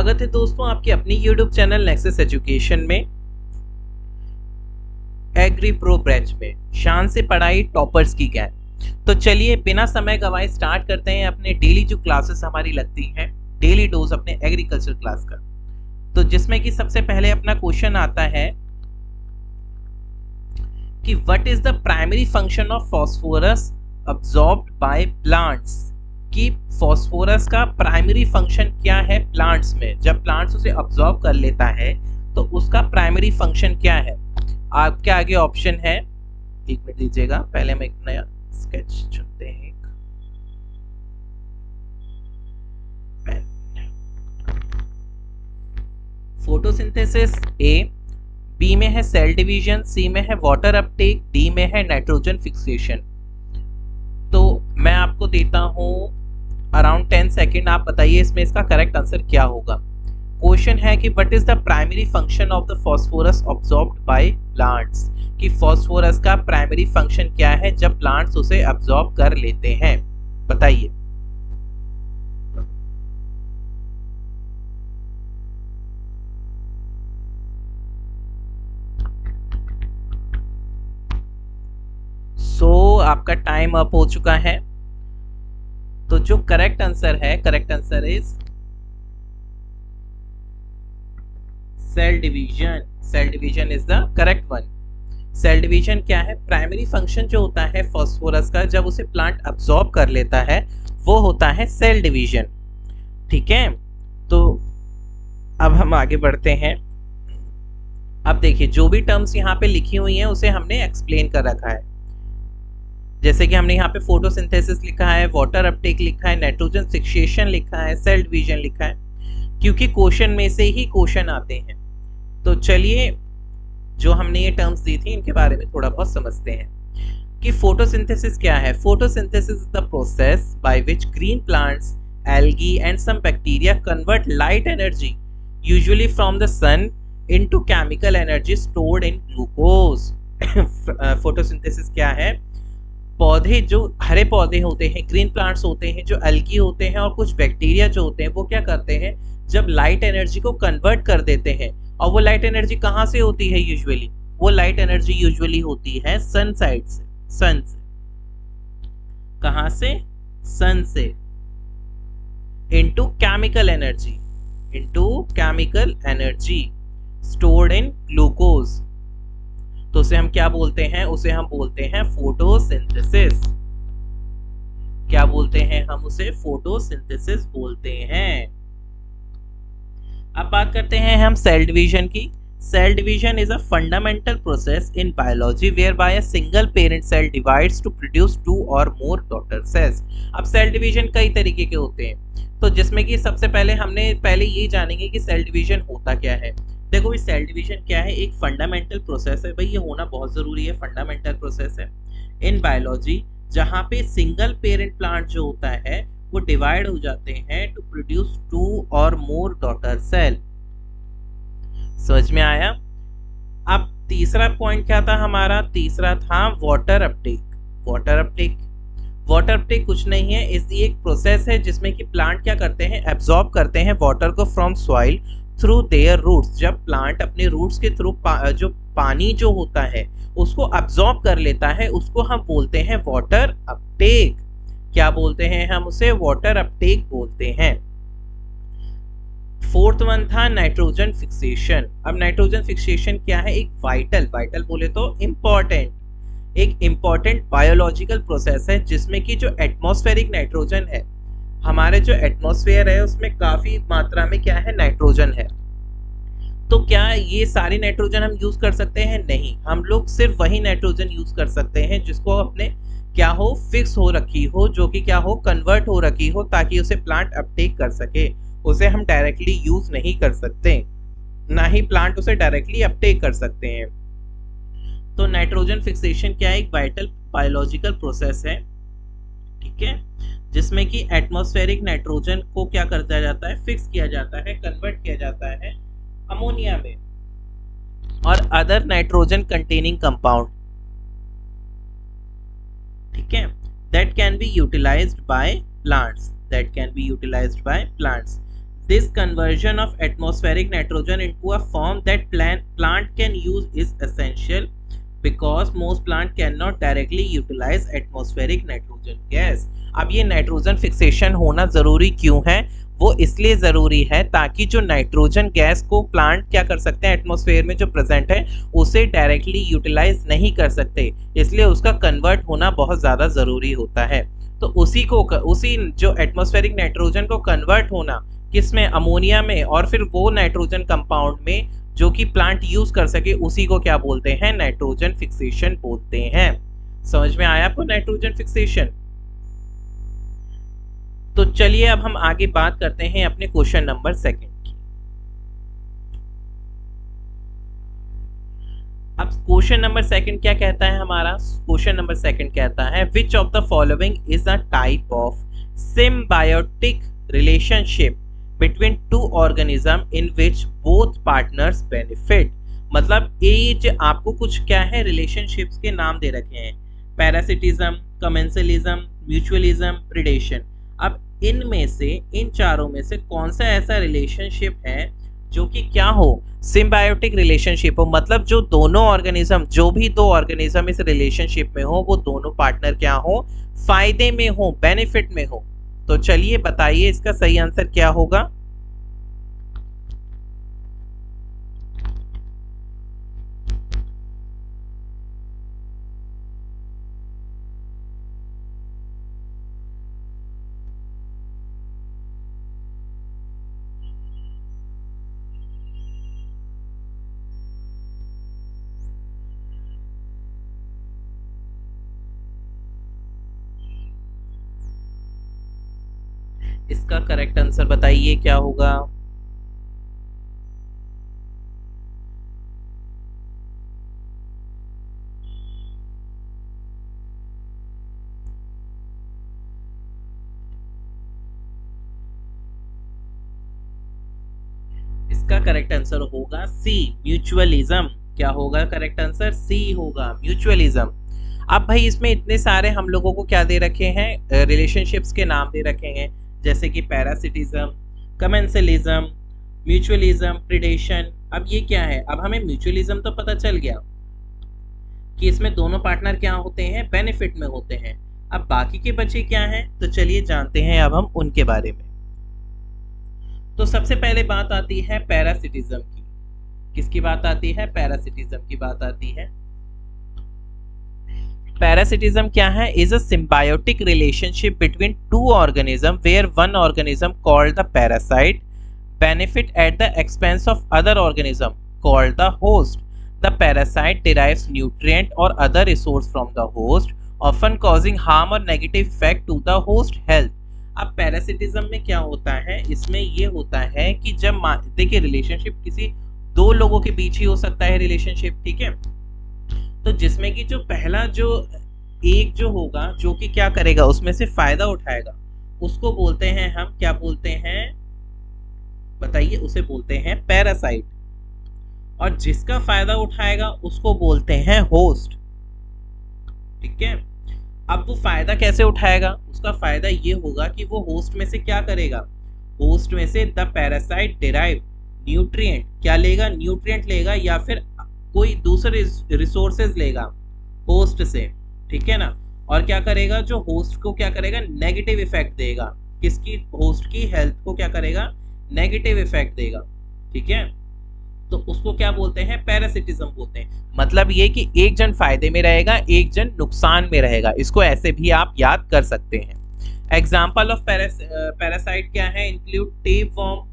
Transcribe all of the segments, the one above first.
स्वागत है दोस्तों आपके अपनी YouTube चैनल नेक्सस एजुकेशन में एग्री प्रो बैच में शान से पढ़ाई टॉपर्स की गैंग। तो चलिए बिना समय गवाए स्टार्ट करते हैं अपने डेली जो क्लासेस हमारी लगती हैं, डेली डोज अपने एग्रीकल्चर क्लास का। तो जिसमें कि सबसे पहले अपना क्वेश्चन आता है कि what is the primary function of phosphorus absorbed by plants. कि फास्फोरस का प्राइमरी फंक्शन क्या है प्लांट्स में, जब प्लांट्स उसे अब्सॉर्ब कर लेता है तो उसका प्राइमरी फंक्शन क्या है। आपके आगे ऑप्शन है, एक मिनट दीजिएगा, पहले हम एक नया स्केच चुनते हैं। फोटोसिंथेसिस ए, बी में है सेल डिवीजन, सी में है वाटर अपटेक, डी में है नाइट्रोजन फिक्सेशन। तो मैं आपको देता हूं अराउंड 10 सेकेंड, आप बताइए इसमें इसका करेक्ट आंसर क्या होगा। क्वेश्चन है कि what is the primary function of the phosphorus absorbed by plants. कि फास्फोरस का प्राइमरी फंक्शन क्या है जब प्लांट्स उसे अब्सॉर्ब कर लेते हैं, बताइए। आपका टाइम अप हो चुका है। तो जो करेक्ट आंसर है, correct answer is cell division. Cell division is the correct one. Cell division क्या है, प्राइमरी फंक्शन जो होता है फास्फोरस का जब उसे प्लांट अब्सॉर्ब कर लेता है वो होता है सेल डिवीजन। ठीक है, तो अब हम आगे बढ़ते हैं। अब देखिए जो भी टर्म्स यहाँ पे लिखी हुई हैं उसे हमने एक्सप्लेन कर रखा है। जैसे कि हमने यहाँ पे फोटोसिंथेसिस लिखा है, वाटर अपटेक लिखा है, नाइट्रोजन फिक्सेशन लिखा है, सेल डिवीजन लिखा है, क्योंकि क्वेश्चन में से ही क्वेश्चन आते हैं। तो चलिए जो हमने ये टर्म्स दी थी इनके बारे में थोड़ा बहुत समझते हैं कि फोटोसिंथेसिस क्या है। Photosynthesis is the process by which green plants, algae and some bacteria convert light energy usually from the sun into chemical energy stored in glucose. Photosynthesis क्या है, पौधे जो हरे पौधे होते हैं, ग्रीन प्लांट्स होते हैं, जो एल्गी होते हैं और कुछ बैक्टीरिया जो होते हैं वो क्या करते हैं, जब लाइट एनर्जी को कन्वर्ट कर देते हैं। और वो लाइट एनर्जी कहाँ से होती है यूजुअली, वो लाइट एनर्जी यूजुअली होती है सन साइड से, सन से। कहाँ से, सन से। Into chemical energy, into chemical energy stored in glucose. तो उसे हम क्या बोलते हैं, उसे हम बोलते हैं फोटोसिंथेसिस। क्या बोलते हैं हम उसे, फोटोसिंथेसिस बोलते हैं। अब बात करते हैं हम सेल डिवीजन की। Cell division is a fundamental process in biology whereby a single parent cell divides to produce 2 और मोर डॉटर सेल्स। अब सेल डिवीजन कई तरीके के होते हैं, तो जिसमें कि सबसे पहले हमने पहले ये जानेंगे कि सेल डिवीजन होता क्या है। देखो इस सेल डिवीजन क्या है, एक फंडामेंटल प्रोसेस है। भाई ये होना बहुत जरूरी है, फंडामेंटल प्रोसेस है इन बायोलॉजी, जहाँ पे सिंगल पेरेंट प्लांट जो होता है वो डिवाइड हो जाते हैं टू प्रोड्यूस 2 और मोर डॉटर सेल। समझ में आया। अब तीसरा पॉइंट क्या था हमारा, तीसरा था water Uptake. Water Uptake, water Uptake कुछ नहीं है, इसलिए एक प्रोसेस है जिसमें कि प्लांट क्या करते हैं, एब्जॉर्ब करते हैं वाटर को from soil through their roots. जब प्लांट अपने रूट्स के थ्रू जो पानी जो होता है उसको अब्सॉर्ब कर लेता है उसको हम बोलते हैं वाटर अपटेक। क्या बोलते हैं हम उसे, वाटर अपटेक बोलते हैं। फोर्थ वन था नाइट्रोजन फिक्सेशन। अब नाइट्रोजन फिक्सेशन क्या है, एक वाइटल, वाइटल बोले तो इम्पॉर्टेंट, एक इम्पॉर्टेंट बायोलॉजिकल प्रोसेस है जिसमें कि जो एटमॉस्फेरिक नाइट्रोजन है, हमारे जो एटमॉस्फेयर है उसमें काफी मात्रा में क्या है, नाइट्रोजन है। तो क्या ये सारी नाइट्रोजन हम यूज कर सकते हैं, नहीं, हम लोग सिर्फ वही नाइट्रोजन यूज कर सकते हैं जिसको अपने क्या हो, फिक्स हो रखी हो, जो कि क्या हो, कन्वर्ट हो रखी हो, ताकि उसे प्लांट अपटेक कर सके। उसे हम डायरेक्टली यूज नहीं कर सकते, ना ही प्लांट उसे डायरेक्टली अपटेक कर सकते हैं। तो नाइट्रोजन फिक्सेशन क्या है, एक वाइटल बायोलॉजिकल प्रोसेस है, ठीक है, जिसमें कि एटमॉस्फेरिक नाइट्रोजन को क्या करता जाता है, फिक्स किया जाता है, कन्वर्ट किया जाता है अमोनिया में और अदर नाइट्रोजन कंटेनिंग कंपाउंड। ठीक है, that can be utilized by plants, that can be utilized by plants. This conversion of atmospheric nitrogen into a form that plant can use is essential because most plant cannot directly utilize atmospheric nitrogen gas. अब ये nitrogen fixation होना जरूरी क्यों है? वो इसलिए जरूरी है ताकि जो नाइट्रोजन गैस को प्लांट क्या कर सकते हैं, एटमॉस्फेयर में जो प्रेजेंट है उसे डायरेक्टली यूटिलाइज नहीं कर सकते, इसलिए उसका कन्वर्ट होना बहुत ज़्यादा ज़रूरी होता है। तो उसी जो एटमॉस्फेरिक नाइट्रोजन को कन्वर्ट होना किस में, अमोनिया में, और फिर वो नाइट्रोजन कंपाउंड में जो कि प्लांट यूज कर सके, उसी को क्या बोलते हैं, नाइट्रोजन फिक्सेशन बोलते हैं। समझ में आया आपको नाइट्रोजन फिक्सेशन? तो चलिए अब हम आगे बात करते हैं अपने क्वेश्चन नंबर 2 की। अब क्वेश्चन नंबर 2 क्या कहता है हमारा? क्वेश्चन नंबर 2 कहता है which of the following is a type of symbiotic relationship between two organism in which both partners benefit. मतलब ये आपको कुछ क्या है, रिलेशनशिप्स के नाम दे रखे हैं, पैरासिटिज्म, कमेंसलिज्म, म्यूचुअलिज्म, प्रीडेशन। अब इनमें से, इन चारों में से कौन सा ऐसा रिलेशनशिप है जो कि क्या हो, सिम्बायोटिक रिलेशनशिप हो, मतलब जो दोनों ऑर्गेनिज्म, जो भी दो ऑर्गेनिज्म इस रिलेशनशिप में हो, वो दोनों पार्टनर क्या हो, फायदे में हो, बेनिफिट में हो। तो चलिए बताइए इसका सही आंसर क्या होगा। इसका करेक्ट आंसर बताइए क्या होगा। इसका करेक्ट आंसर होगा सी, म्यूचुअलिज्म। क्या होगा करेक्ट आंसर? सी होगा, म्यूचुअलिज्म। अब भाई इसमें इतने सारे हम लोगों को क्या दे रखे हैं, रिलेशनशिप्स के नाम दे रखे हैं, जैसे कि पैरासिटिज्म, कमेंसलिज्म, म्यूचुअलिज्म, प्रीडेशन। अब ये क्या है? अब हमें म्यूचुअलिज्म तो पता चल गया कि इसमें दोनों पार्टनर क्या होते हैं, बेनिफिट में होते हैं। अब बाकी के बचे क्या हैं, तो चलिए जानते हैं अब हम उनके बारे में। तो सबसे पहले बात आती है पैरासिटिज्म की। किसकी बात आती है? पैरासिटिज्म की बात आती है। पैरासिटिज्म क्या है? Is a symbiotic relationship between two organism where one organism called the parasite benefit at the expense of other organism called the host. The parasite derives nutrient और other resource from the host, often causing harm और negative effect to the host health. अब parasitism में क्या होता है? इसमें ये होता है कि जब देखिए रिलेशनशिप किसी दो लोगों के बीच ही हो सकता है रिलेशनशिप, ठीक है, तो जिसमें कि जो पहला जो एक जो होगा, जो कि क्या करेगा, उसमें से फायदा उठाएगा, उसको बोलते हैं हम, क्या बोलते हैं बताइए? उसे बोलते हैं पैरासाइट। और जिसका फायदा उठाएगा उसको बोलते हैं होस्ट, ठीक है। अब वो फायदा कैसे उठाएगा? उसका फायदा ये होगा कि वो होस्ट में से क्या करेगा, होस्ट में से द पैरासाइट डिराइव न्यूट्रिएंट, क्या लेगा, न्यूट्रिएंट लेगा, या फिर कोई दूसरे रिसोर्सेज लेगा होस्ट से, ठीक है ना। और क्या करेगा, जो होस्ट को क्या करेगा, नेगेटिव इफेक्ट देगा, किसकी, होस्ट की हेल्थ को क्या करेगा, नेगेटिव इफेक्ट देगा, ठीक है। तो उसको क्या बोलते हैं, पैरासिटिज्म बोलते हैं। मतलब ये कि एक जन फायदे में रहेगा, एक जन नुकसान में रहेगा। इसको ऐसे भी आप याद कर सकते हैं। एग्जाम्पल ऑफ पैरासाइट क्या है, इंक्लूड टेपवर्म,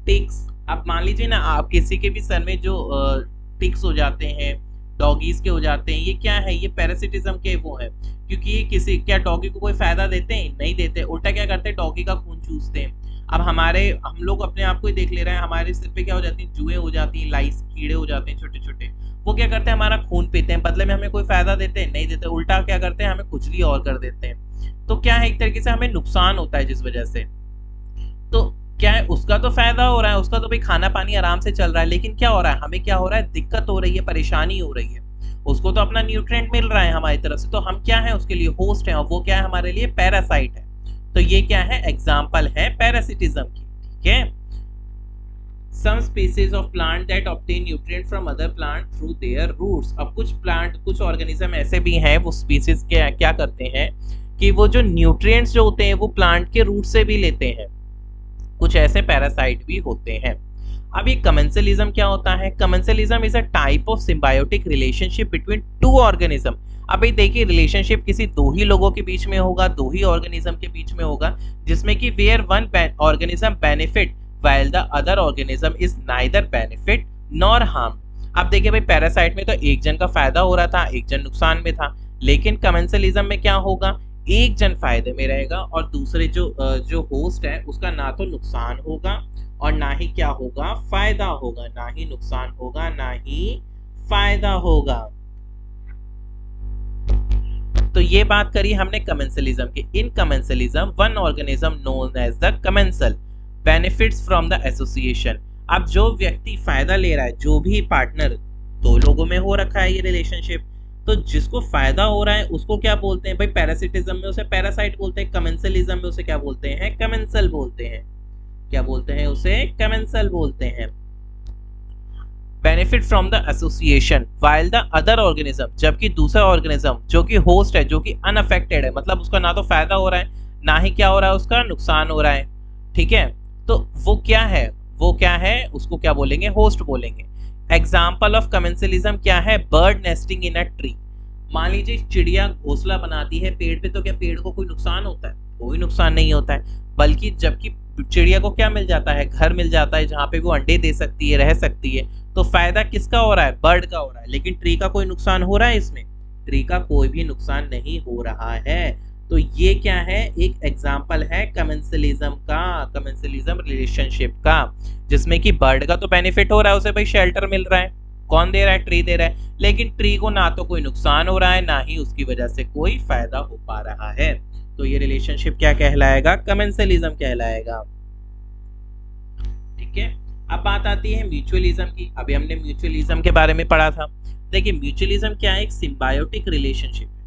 टिक्स। आप मान लीजिए ना, आप किसी के भी सर में जो टिक्स हो जाते हैं, डॉगीज के हो जाते हैं, ये क्या है, ये पैरासिटिज्म के वो है। क्योंकि ये किसी, क्या डॉगी को कोई फायदा देते हैं? नहीं देते, उल्टा क्या करते हैं, डॉगी का खून चूसते हैं। अब हम लोग अपने आप को ही देख ले रहे हैं, हमारे सिर पे क्या हो जाती है, जुएं हो जाती हैं, लाइस, कीड़े हो जाते हैं छोटे छोटे। वो क्या करते हैं, हमारा खून पीते हैं, बदले में हमें कोई फायदा देते हैं? नहीं देते, उल्टा क्या करते हैं, हमें खुजली और कर देते हैं। तो क्या है, एक तरीके से हमें नुकसान होता है जिस वजह से। तो क्या है, उसका तो फायदा हो रहा है, उसका तो भाई खाना पानी आराम से चल रहा है, लेकिन क्या हो रहा है, हमें क्या हो रहा है, दिक्कत हो रही है, परेशानी हो रही है। उसको तो अपना न्यूट्रिएंट मिल रहा है हमारी तरफ से, तो हम क्या है, उसके लिए होस्ट है, और वो क्या है, हमारे लिए पैरासाइट है। तो ये क्या है, एग्जाम्पल है पैरासिटिज्म की, ठीक है। some species of plant that obtain nutrient from other plant through their roots। अब कुछ ऑर्गेनिज्म ऐसे भी हैं, वो स्पीसीज क्या क्या करते हैं कि वो जो न्यूट्रिएंट्स जो होते हैं वो प्लांट के रूट से भी लेते हैं। कुछ ऐसे पैरासाइट भी होते हैं। अब ये कमेंसलिज्म क्या होता है? Commensalism is a type of symbiotic relationship between two organism. अभी देखिए, रिलेशनशिप किसी दो ही लोगों के बीच में होगा, दो ही ऑर्गेनिज्म के बीच में होगा, जिसमें कि where one organism benefit while the other organism is neither benefit nor harm। अब देखिए भाई, पैरासाइट में तो एक जन का फायदा हो रहा था, एक जन नुकसान में था, लेकिन कमेंसलिज्म में क्या होगा? एक जन फायदे में रहेगा और दूसरे जो होस्ट है उसका ना तो नुकसान होगा और ना ही क्या होगा? फायदा होगा। ना ही नुकसान होगा, ना ही फायदा होगा। तो ये बात करी हमने कमेंसलिज्म की। In commensalism one organism known as the commensal benefits from the association. अब जो व्यक्ति फायदा ले रहा है, जो भी पार्टनर, दो लोगों में हो रखा है ये रिलेशनशिप, तो जिसको फायदा हो रहा है उसको क्या बोलते हैं भाई? पैरासिटिज्म में उसे पैरासाइट बोलते हैं, कमेंसलिज्म में उसे क्या बोलते हैं? कमेंसल बोलते हैं। क्या बोलते हैं उसे? कमेंसल बोलते हैं। Benefit from the association while the other organism, जबकि दूसरा ऑर्गेनिज्म जो कि होस्ट है, जो कि अनअफेक्टेड है, मतलब उसका ना तो फायदा हो रहा है ना ही क्या हो रहा है? उसका नुकसान हो रहा है। ठीक है, तो वो क्या है? वो क्या है? उसको क्या बोलेंगे? होस्ट बोलेंगे। एग्जाम्पल ऑफ कमेंसलिज्म क्या है? Bird nesting in a tree. मान लीजिए चिड़िया घोंसला बनाती है पेड़ पे, तो क्या पेड़ को कोई नुकसान होता है? कोई नुकसान नहीं होता है, बल्कि जबकि चिड़िया को क्या मिल जाता है? घर मिल जाता है जहाँ पे वो अंडे दे सकती है, रह सकती है। तो फायदा किसका हो रहा है? बर्ड का हो रहा है। लेकिन ट्री का कोई नुकसान हो रहा है इसमें? ट्री का कोई भी नुकसान नहीं हो रहा है। तो ये क्या है? एक एग्जाम्पल है कमेंसलिज्म का, कमेंसलिज्म रिलेशनशिप का, जिसमें कि बर्ड का तो बेनिफिट हो रहा है, उसे भाई शेल्टर मिल रहा है। कौन दे रहा है? ट्री दे रहा है। लेकिन ट्री को ना तो कोई नुकसान हो रहा है, ना ही उसकी वजह से कोई फायदा हो पा रहा है। तो ये रिलेशनशिप क्या कहलाएगा? कमेंसलिज्म कहलाएगा। ठीक है, अब बात आती है म्यूचुअलिज्म की। अभी हमने म्यूचुअलिज्म के बारे में पढ़ा था। देखिए, म्यूचुअलिज्म क्या है? एक सिम्बायोटिक रिलेशनशिप है।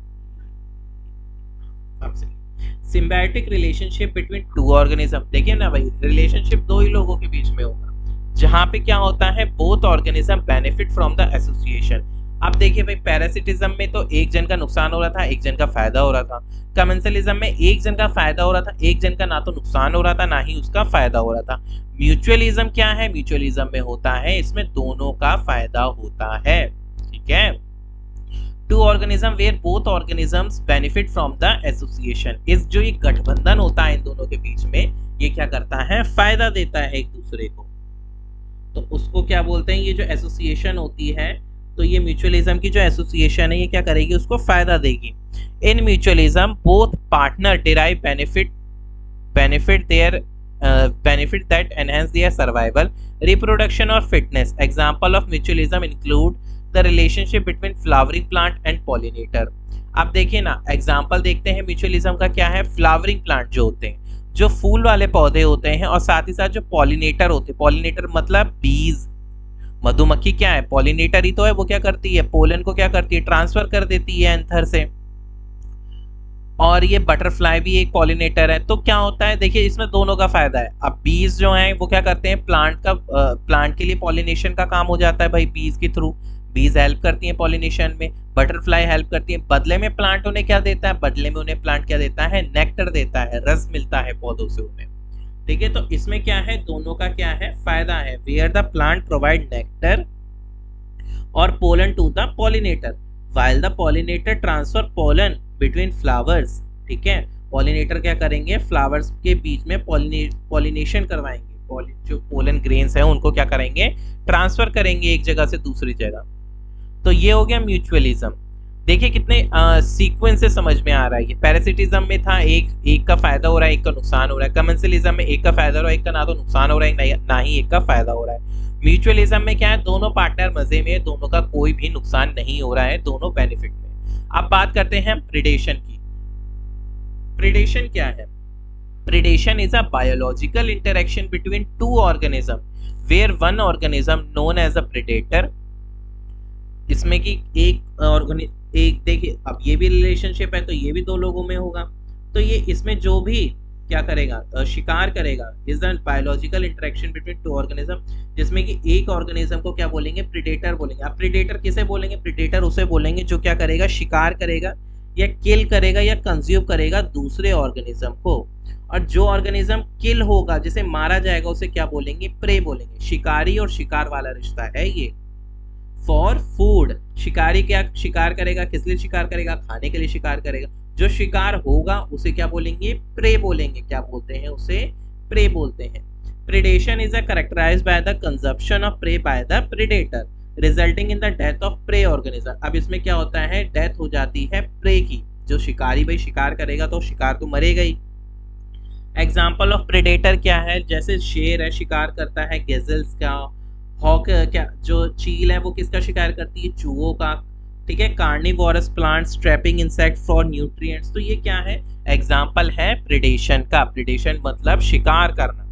Symbiotic relationship between two organism. देखिए ना भाई, रिलेशनशिप दो ही लोगों के बीच में होगा, जहां पे क्या होता है? Both organism benefit from the association. अब देखिए भाई, पैरासिटिज्म में तो एक जन का नुकसान हो रहा था, एक जन का फायदा हो रहा था। कमेंसलिज्म में एक जन का फायदा हो रहा था, एक जन का ना तो नुकसान हो रहा था, ना ही उसका फायदा हो रहा था। म्यूचुअलिज्म क्या है? म्यूचुअलिज्म में होता है, इसमें दोनों का फायदा होता है। ठीक है, two organism where both organisms benefit from the association. इस जो ये गठबंधन होता है इन दोनों के बीच में, ये क्या करता है? फायदा देता है एक दूसरे को। तो उसको क्या बोलते हैं? ये जो एसोसिएशन होती है, तो ये म्यूचुअलिज्म की जो एसोसिएशन है, ये क्या करेगी? उसको फायदा देगी। In mutualism both partner derive benefit that enhance their survival, reproduction or fitness। Example of mutualism include the relationship between flowering plant and pollinator। अब देखिए ना, एग्जाम्पल देखते हैं म्यूचुअलिज्म का क्या है। फ्लावरिंग प्लांट जो होते हैं, जो फूल वाले पौधे होते हैं, और साथ ही साथ जो पॉलिनेटर होते हैं, पॉलिनेटर मतलब बीज, मधुमक्खी क्या है? पॉलिनेटर ही तो है। वो क्या करती है? पोलन को क्या करती है? ट्रांसफर कर देती है एंथर से। और ये बटरफ्लाई भी एक पॉलिनेटर है। तो क्या होता है? देखिए, इसमें दोनों का फायदा है। अब बीज जो हैं वो क्या करते हैं? प्लांट के लिए पॉलिनेशन का काम हो जाता है भाई, बीज के थ्रू। बीज हेल्प करती हैं पॉलिनेशन में, बटरफ्लाई हेल्प करती है। बदले में प्लांट उन्हें क्या देता है? बदले में उन्हें प्लांट क्या देता है? नेक्टर देता है, रस मिलता है पौधों से उन्हें। ठीक है, तो इसमें क्या है? दोनों का क्या है? फायदा है। Where the plant provide nectar और pollen to the pollinator, while the pollinator transfer pollen between flowers। ठीक है, पॉलिनेटर क्या करेंगे? फ्लावर्स के बीच में पॉलिनेशन करवाएंगे। जो पोलन ग्रेन्स है उनको क्या करेंगे? ट्रांसफर करेंगे एक जगह से दूसरी जगह। तो ये हो गया म्यूचुअलिज्म। देखिए कितने सीक्वेंस से समझ में आ रहा है। ये पैरासिटिज्म में था, एक का फायदा हो रहा है, एक का नुकसान हो रहा है। कमेंसलिज्म में एक का फायदा हो रहा है, एक का ना तो नुकसान हो रहा है, ना ही एक का फायदा हो रहा है। म्यूचुअलिज्म में क्या है? दोनों पार्टनर मजे में, दोनों का कोई भी नुकसान नहीं हो रहा है, दोनों बेनिफिट में। अब बात करते हैं प्रीडेशन की। प्रीडेशन क्या है? Predation is a biological interaction between two organism where one organism known as a predator. इसमें कि एक देखिए, अब ये भी रिलेशनशिप है तो ये भी दो लोगों में होगा। तो ये इसमें जो भी क्या करेगा, शिकार करेगा। Is the biological interaction between two organism, जिसमें कि एक ऑर्गेनिज्म को क्या बोलेंगे, प्रीडेटर बोलेंगे। अब प्रीडेटर किसे बोलेंगे, प्रीडेटर उसे बोलेंगे जो क्या करेगा, शिकार करेगा या किल करेगा या कंज्यूम करेगा दूसरे ऑर्गेनिज्म को। और जो ऑर्गेनिज्म किल होगा, जिसे मारा जाएगा, उसे क्या बोलेंगे, प्रे बोलेंगे। शिकारी और शिकार वाला रिश्ता है ये। फॉर फूड, शिकारी क्या शिकार करेगा, किस लिए शिकार करेगा, खाने के लिए शिकार करेगा। जो शिकार होगा उसे क्या बोलेंगे, प्रे बोलेंगे। क्या बोलते हैं उसे, प्रे बोलते हैं। Predation is characterized by the consumption of prey by the predator resulting in the death of prey organism. अब इसमें क्या होता है, डेथ हो जाती है प्रे की। जो शिकारी भाई शिकार करेगा तो शिकार तो मरेगा ही। एग्जाम्पल ऑफ प्रेडेटर क्या है, जैसे शेर है शिकार करता है गेजल्स का, हॉक क्या जो चील है वो किसका शिकार करती है, चूहों का। ठीक है, carnivorous plants trapping insect for nutrients. तो ये क्या है, एग्जाम्पल है प्रेडेशन का। प्रेडेशन मतलब शिकार करना।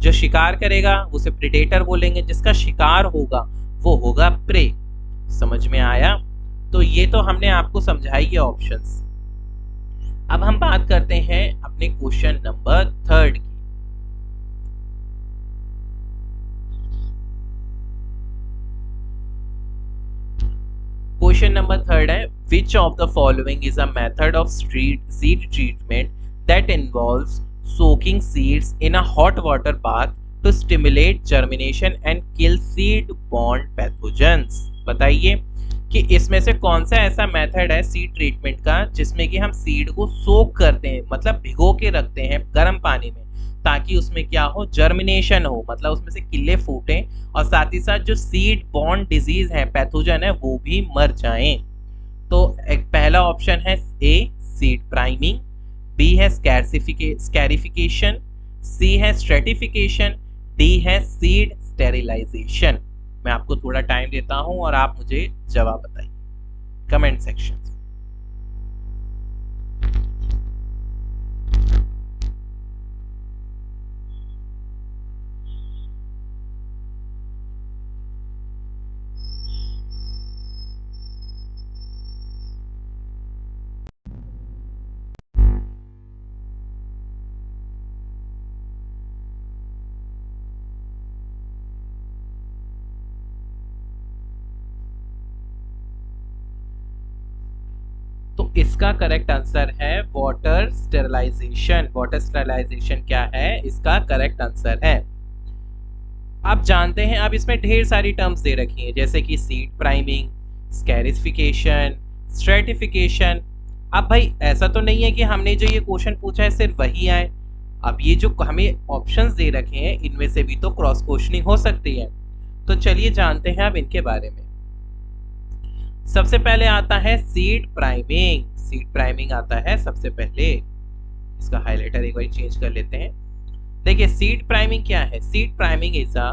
जो शिकार करेगा उसे प्रेडेटर बोलेंगे, जिसका शिकार होगा वो होगा प्रे। समझ में आया। तो ये तो हमने आपको समझाई है ऑप्शंस। अब हम बात करते हैं अपने क्वेश्चन नंबर 3 की। क्वेश्चन नंबर 3 है, which of the following is a method of seed treatment that involves soaking seeds in a hot water bath to stimulate germination and kill seed-borne pathogens। बताइए कि इसमें से कौन सा ऐसा मेथड है सीड ट्रीटमेंट का जिसमें कि हम सीड को सोक करते हैं, मतलब भिगो के रखते हैं गर्म पानी में, ताकि उसमें क्या हो, जर्मिनेशन हो, मतलब उसमें से किले फूटे और साथ ही साथ जो सीड बॉर्न डिजीज है, पैथोजन है, वो भी मर जाएं। तो एक पहला ऑप्शन है ए सीड प्राइमिंग, बी है स्कैरिफिकेशन, सी है स्ट्रेटिफिकेशन, डी है सीड स्टेरिलाइजेशन। मैं आपको थोड़ा टाइम देता हूं और आप मुझे जवाब बताइए कमेंट सेक्शन। तो इसका करेक्ट आंसर है वाटर स्टेरिलाइजेशन। वाटर स्टेरिलाइजेशन क्या है, इसका करेक्ट आंसर है। आप जानते हैं, अब इसमें ढेर सारी टर्म्स दे रखी हैं, जैसे कि सीड प्राइमिंग, स्कैरिफिकेशन, स्ट्रेटिफिकेशन। अब भाई ऐसा तो नहीं है कि हमने जो ये क्वेश्चन पूछा है सिर्फ वही आए। अब ये जो हमें ऑप्शंस दे रखे हैं इनमें से भी तो क्रॉस क्वेश्चनिंग हो सकती है। तो चलिए जानते हैं अब इनके बारे में। सबसे पहले आता है सीड प्राइमिंग। सीड प्राइमिंग आता है सबसे पहले। इसका हाइलाइटर एक बार चेंज कर लेते हैं। देखिए सीड प्राइमिंग क्या है, seed priming is a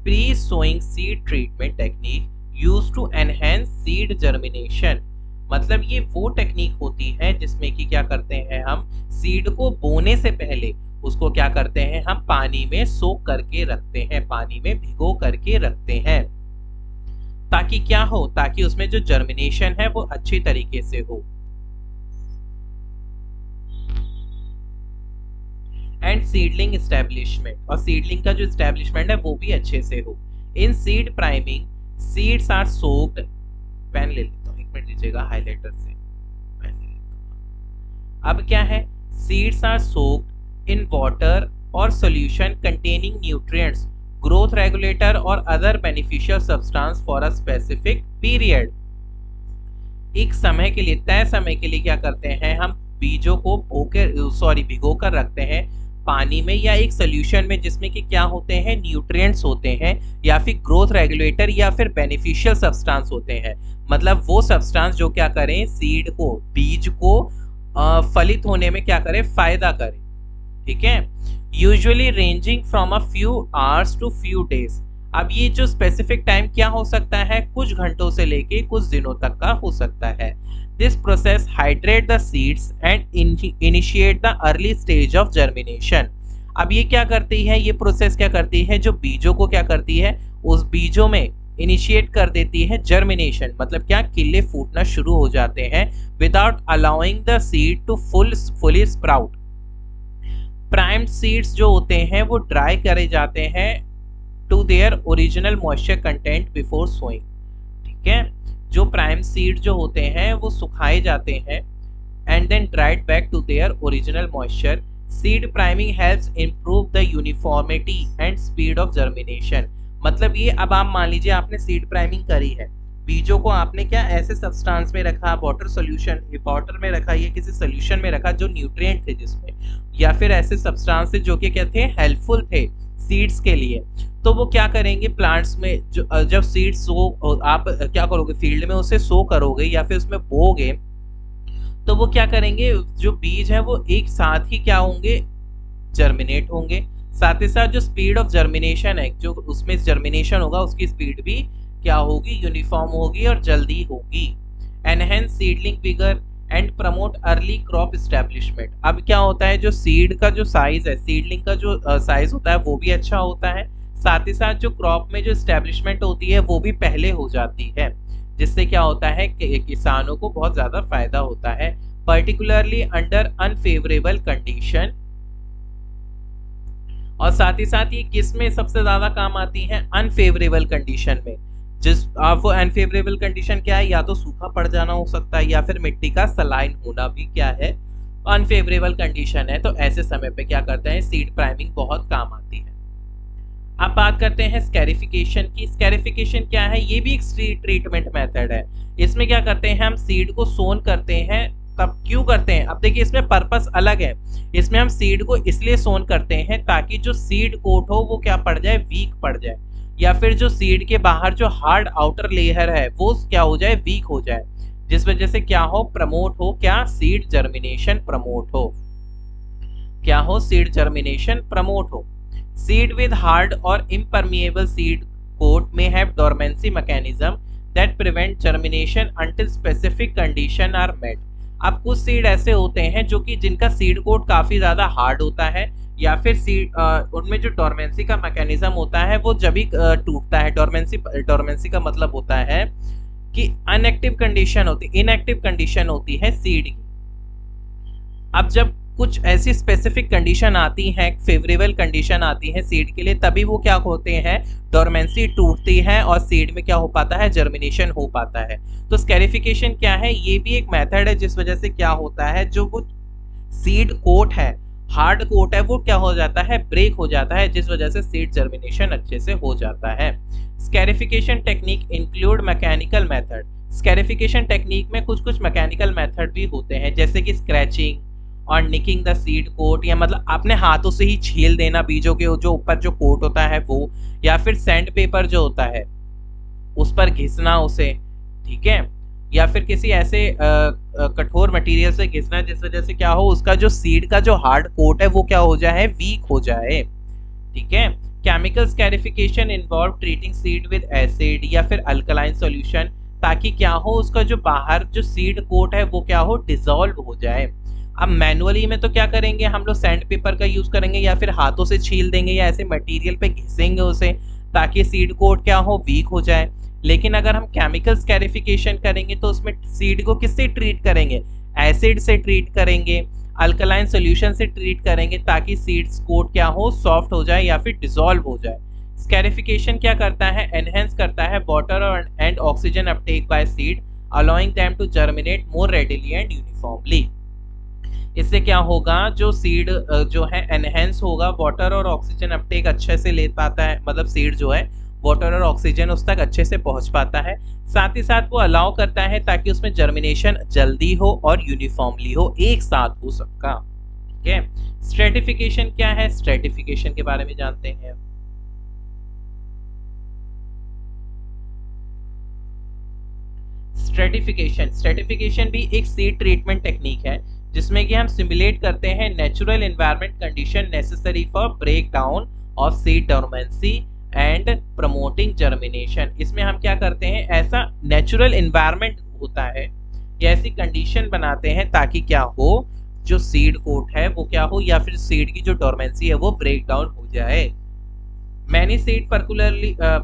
pre sowing seed treatment technique used to enhance seed germination. मतलब ये वो टेक्निक होती है जिसमें कि क्या करते हैं, हम सीड को बोने से पहले उसको क्या करते हैं, हम पानी में सोक करके रखते हैं, पानी में भिगो करके रखते हैं, ताकि क्या हो, ताकि उसमें जो जर्मिनेशन है वो अच्छी तरीके से हो। एंड सीडलिंग एस्टेब्लिशमेंट, और सीडलिंग का जो एस्टेब्लिशमेंट है वो भी अच्छे से हो। In seed priming seeds are soaked, pen ले लेता हूँ, एक मिनट दीजिएगा, हाइलाइटर से पेन ले लेता हूँ। अब क्या है, seeds are soaked in water और solution containing nutrients, growth regulator और other beneficial substance for a specific period. एक समय के लिए, तय समय के लिए क्या करते हैं, हम बीजों को भिगो कर रखते हैं पानी में या एक सोल्यूशन में, जिसमें कि क्या होते हैं, न्यूट्रिएंट्स होते हैं या फिर ग्रोथ रेगुलेटर या फिर बेनिफिशियल सब्सटेंस होते हैं। मतलब वो सब्सटेंस जो क्या करें, सीड को, बीज को फलित होने में क्या करें, फायदा करें। ठीक है, usually ranging from a few hours to few days. अब ये जो स्पेसिफिक टाइम क्या हो सकता है, कुछ घंटों से लेके कुछ दिनों तक का हो सकता है। This process hydrate the seeds and initiate the early stage of germination. अब ये क्या करती है, ये प्रोसेस क्या करती है, जो बीजों को क्या करती है, उस बीजों में इनिशिएट कर देती है जर्मिनेशन। मतलब क्या, किले फूटना शुरू हो जाते हैं without allowing the seed to fully sprout. Primed seeds जो होते हैं वो ड्राई करे जाते हैं to their original moisture content before sowing. ठीक है, जो प्राइम सीड जो होते हैं वो सुखाए जाते हैं and then dried back to their original moisture. Seed priming helps improve the uniformity and speed of germination. मतलब ये, अब आप मान लीजिए आपने सीड प्राइमिंग करी है, बीजों को आपने क्या ऐसे सब्सटेंस में रखा, वाटर सॉल्यूशन, वाटर में रखा, ये किसी सॉल्यूशन में रखा जो न्यूट्रिएंट थे जिसमें, या फिर ऐसे सब्सटेंस जो कि क्या थे, हेल्पफुल थे सीड्स के लिए। तो वो क्या करेंगे प्लांट्स में, जब सीड्स सो, आप क्या करोगे फील्ड में उसे सो करोगे या फिर उसमें बोगे, तो वो क्या करेंगे, जो बीज है वो एक साथ ही क्या होंगे, जर्मिनेट होंगे। साथ ही साथ जो स्पीड ऑफ जर्मिनेशन है, जो उसमें जर्मिनेशन होगा उसकी स्पीड भी क्या होगी, यूनिफॉर्म होगी और जल्दी होगी। Enhance seedling vigour and promote early crop establishment. अब क्या होता है, जो सीड का जो साइज है, सीडलिंग का जो साइज होता है वो भी अच्छा होता है, साथ ही साथ जो क्रॉप में जो एस्टेब्लिशमेंट होती है वो भी पहले हो जाती है, जिससे क्या होता है कि किसानों को बहुत ज्यादा फायदा होता है, पर्टिकुलरली अंडर अनफेवरेबल कंडीशन। और साथ ही साथ ये किस में सबसे ज्यादा काम आती है, अनफेवरेबल कंडीशन में। जिस आप वो अनफेवरेबल कंडीशन क्या है, या तो सूखा पड़ जाना हो सकता है या फिर मिट्टी का सलाइन होना भी क्या है, अनफेवरेबल कंडीशन है। तो ऐसे समय पे क्या करते हैं, सीड प्राइमिंग बहुत काम आती है। अब बात करते हैं स्कैरिफिकेशन की। स्कैरिफिकेशन क्या है, ये भी एक सीड ट्रीटमेंट मेथड है। इसमें क्या करते हैं, हम सीड को सोन करते हैं। तब क्यों करते हैं, अब देखिए इसमें पर्पस अलग है। इसमें हम सीड को इसलिए सोन करते हैं ताकि जो सीड कोट हो वो क्या पड़ जाए, वीक पड़ जाए, या फिर जो सीड के बाहर जो हार्ड आउटर लेयर है वो क्या हो जाए, वीक हो जाए, जिस वजह से क्या हो, प्रमोट हो, क्या, सीड जर्मिनेशन प्रमोट हो, क्या हो, सीड जर्मिनेशन प्रमोट हो। Seed with hard or impermeable seed coat may have dormancy mechanism that prevent germination until specific condition are met। अब कुछ सीड ऐसे होते हैं जो कि जिनका सीड कोट काफी ज्यादा हार्ड होता है, या फिर सीड उनमें जो डोरमेंसी का मैकेनिज्म होता है वो जब ही टूटता है। डोरमेंसी का मतलब होता है कि अनएक्टिव कंडीशन होती, इनएक्टिव कंडीशन होती है सीड की। अब जब कुछ ऐसी स्पेसिफिक कंडीशन आती हैं, फेवरेबल कंडीशन आती है सीड के लिए, तभी वो क्या होते हैं, डोरमेंसी टूटती है और सीड में क्या हो पाता है, जर्मिनेशन हो पाता है। तो स्कैरिफिकेशन क्या है, ये भी एक मेथड है जिस वजह से क्या होता है, जो वो सीड कोट है, हार्ड कोट है, वो क्या हो जाता है, ब्रेक हो जाता है, जिस वजह से सीड जर्मिनेशन अच्छे से हो जाता है। Scarification technique include mechanical method. Scarification technique में कुछ कुछ मैकेनिकल मेथड भी होते हैं, जैसे कि स्क्रैचिंग और निकिंग द सीड कोट, या मतलब अपने हाथों से ही छील देना बीजों के जो ऊपर जो कोट होता है वो, या फिर सैंड पेपर जो होता है उस पर घिसना उसे, ठीक है, या फिर किसी ऐसे कठोर मटेरियल से घिसना जिस वजह से क्या हो, उसका जो सीड का जो हार्ड कोट है वो क्या हो जाए, वीक हो जाए। ठीक है, chemical scarification involve treating seed with acid या फिर अल्कलाइन सॉल्यूशन, ताकि क्या हो, उसका जो बाहर जो सीड कोट है वो क्या हो, डिसॉल्व हो जाए। अब मैनुअली में तो क्या करेंगे हम लोग, सैंड पेपर का यूज करेंगे या फिर हाथों से छील देंगे या ऐसे मटेरियल पे घिसेंगे उसे, ताकि सीड कोट क्या हो, वीक हो जाए। लेकिन अगर हम केमिकल स्कैरिफिकेशन करेंगे तो उसमें सीड को किससे ट्रीट करेंगे, एसिड से ट्रीट करेंगे, अल्कलाइन सॉल्यूशन से ट्रीट करेंगे, ताकि सीड्स कोट क्या हो, सॉफ्ट हो जाए या फिर डिसॉल्व हो जाए। स्कैरिफिकेशन क्या करता है, एनहेंस करता है water and oxygen uptake by seed, allowing them to germinate more readily and uniformly. इससे क्या होगा, जो सीड जो है एनहेंस होगा, वाटर और ऑक्सीजन अपटेक अच्छे से ले पाता है, मतलब सीड जो है वाटर और ऑक्सीजन उस तक अच्छे से पहुंच पाता है। साथ ही साथ वो अलाउ करता है ताकि उसमें जर्मिनेशन जल्दी हो और यूनिफॉर्मली हो, एक साथ हो सबका। ठीक है, स्ट्रेटिफिकेशन क्या है, स्ट्रेटिफिकेशन के बारे में जानते हैं। स्ट्रेटिफिकेशन भी एक सीड ट्रीटमेंट टेक्निक है जिसमें कि हम सिमुलेट करते हैं natural environment condition necessary for break down of seed dormancy and promoting germination. इसमें हम क्या करते हैं, ऐसा नेचुरल एनवायरनमेंट होता है या ऐसी कंडीशन बनाते हैं ताकि क्या हो, जो सीड कोट है वो क्या हो, या फिर सीड की जो डोरमेंसी है वो ब्रेक डाउन हो जाए। Many seed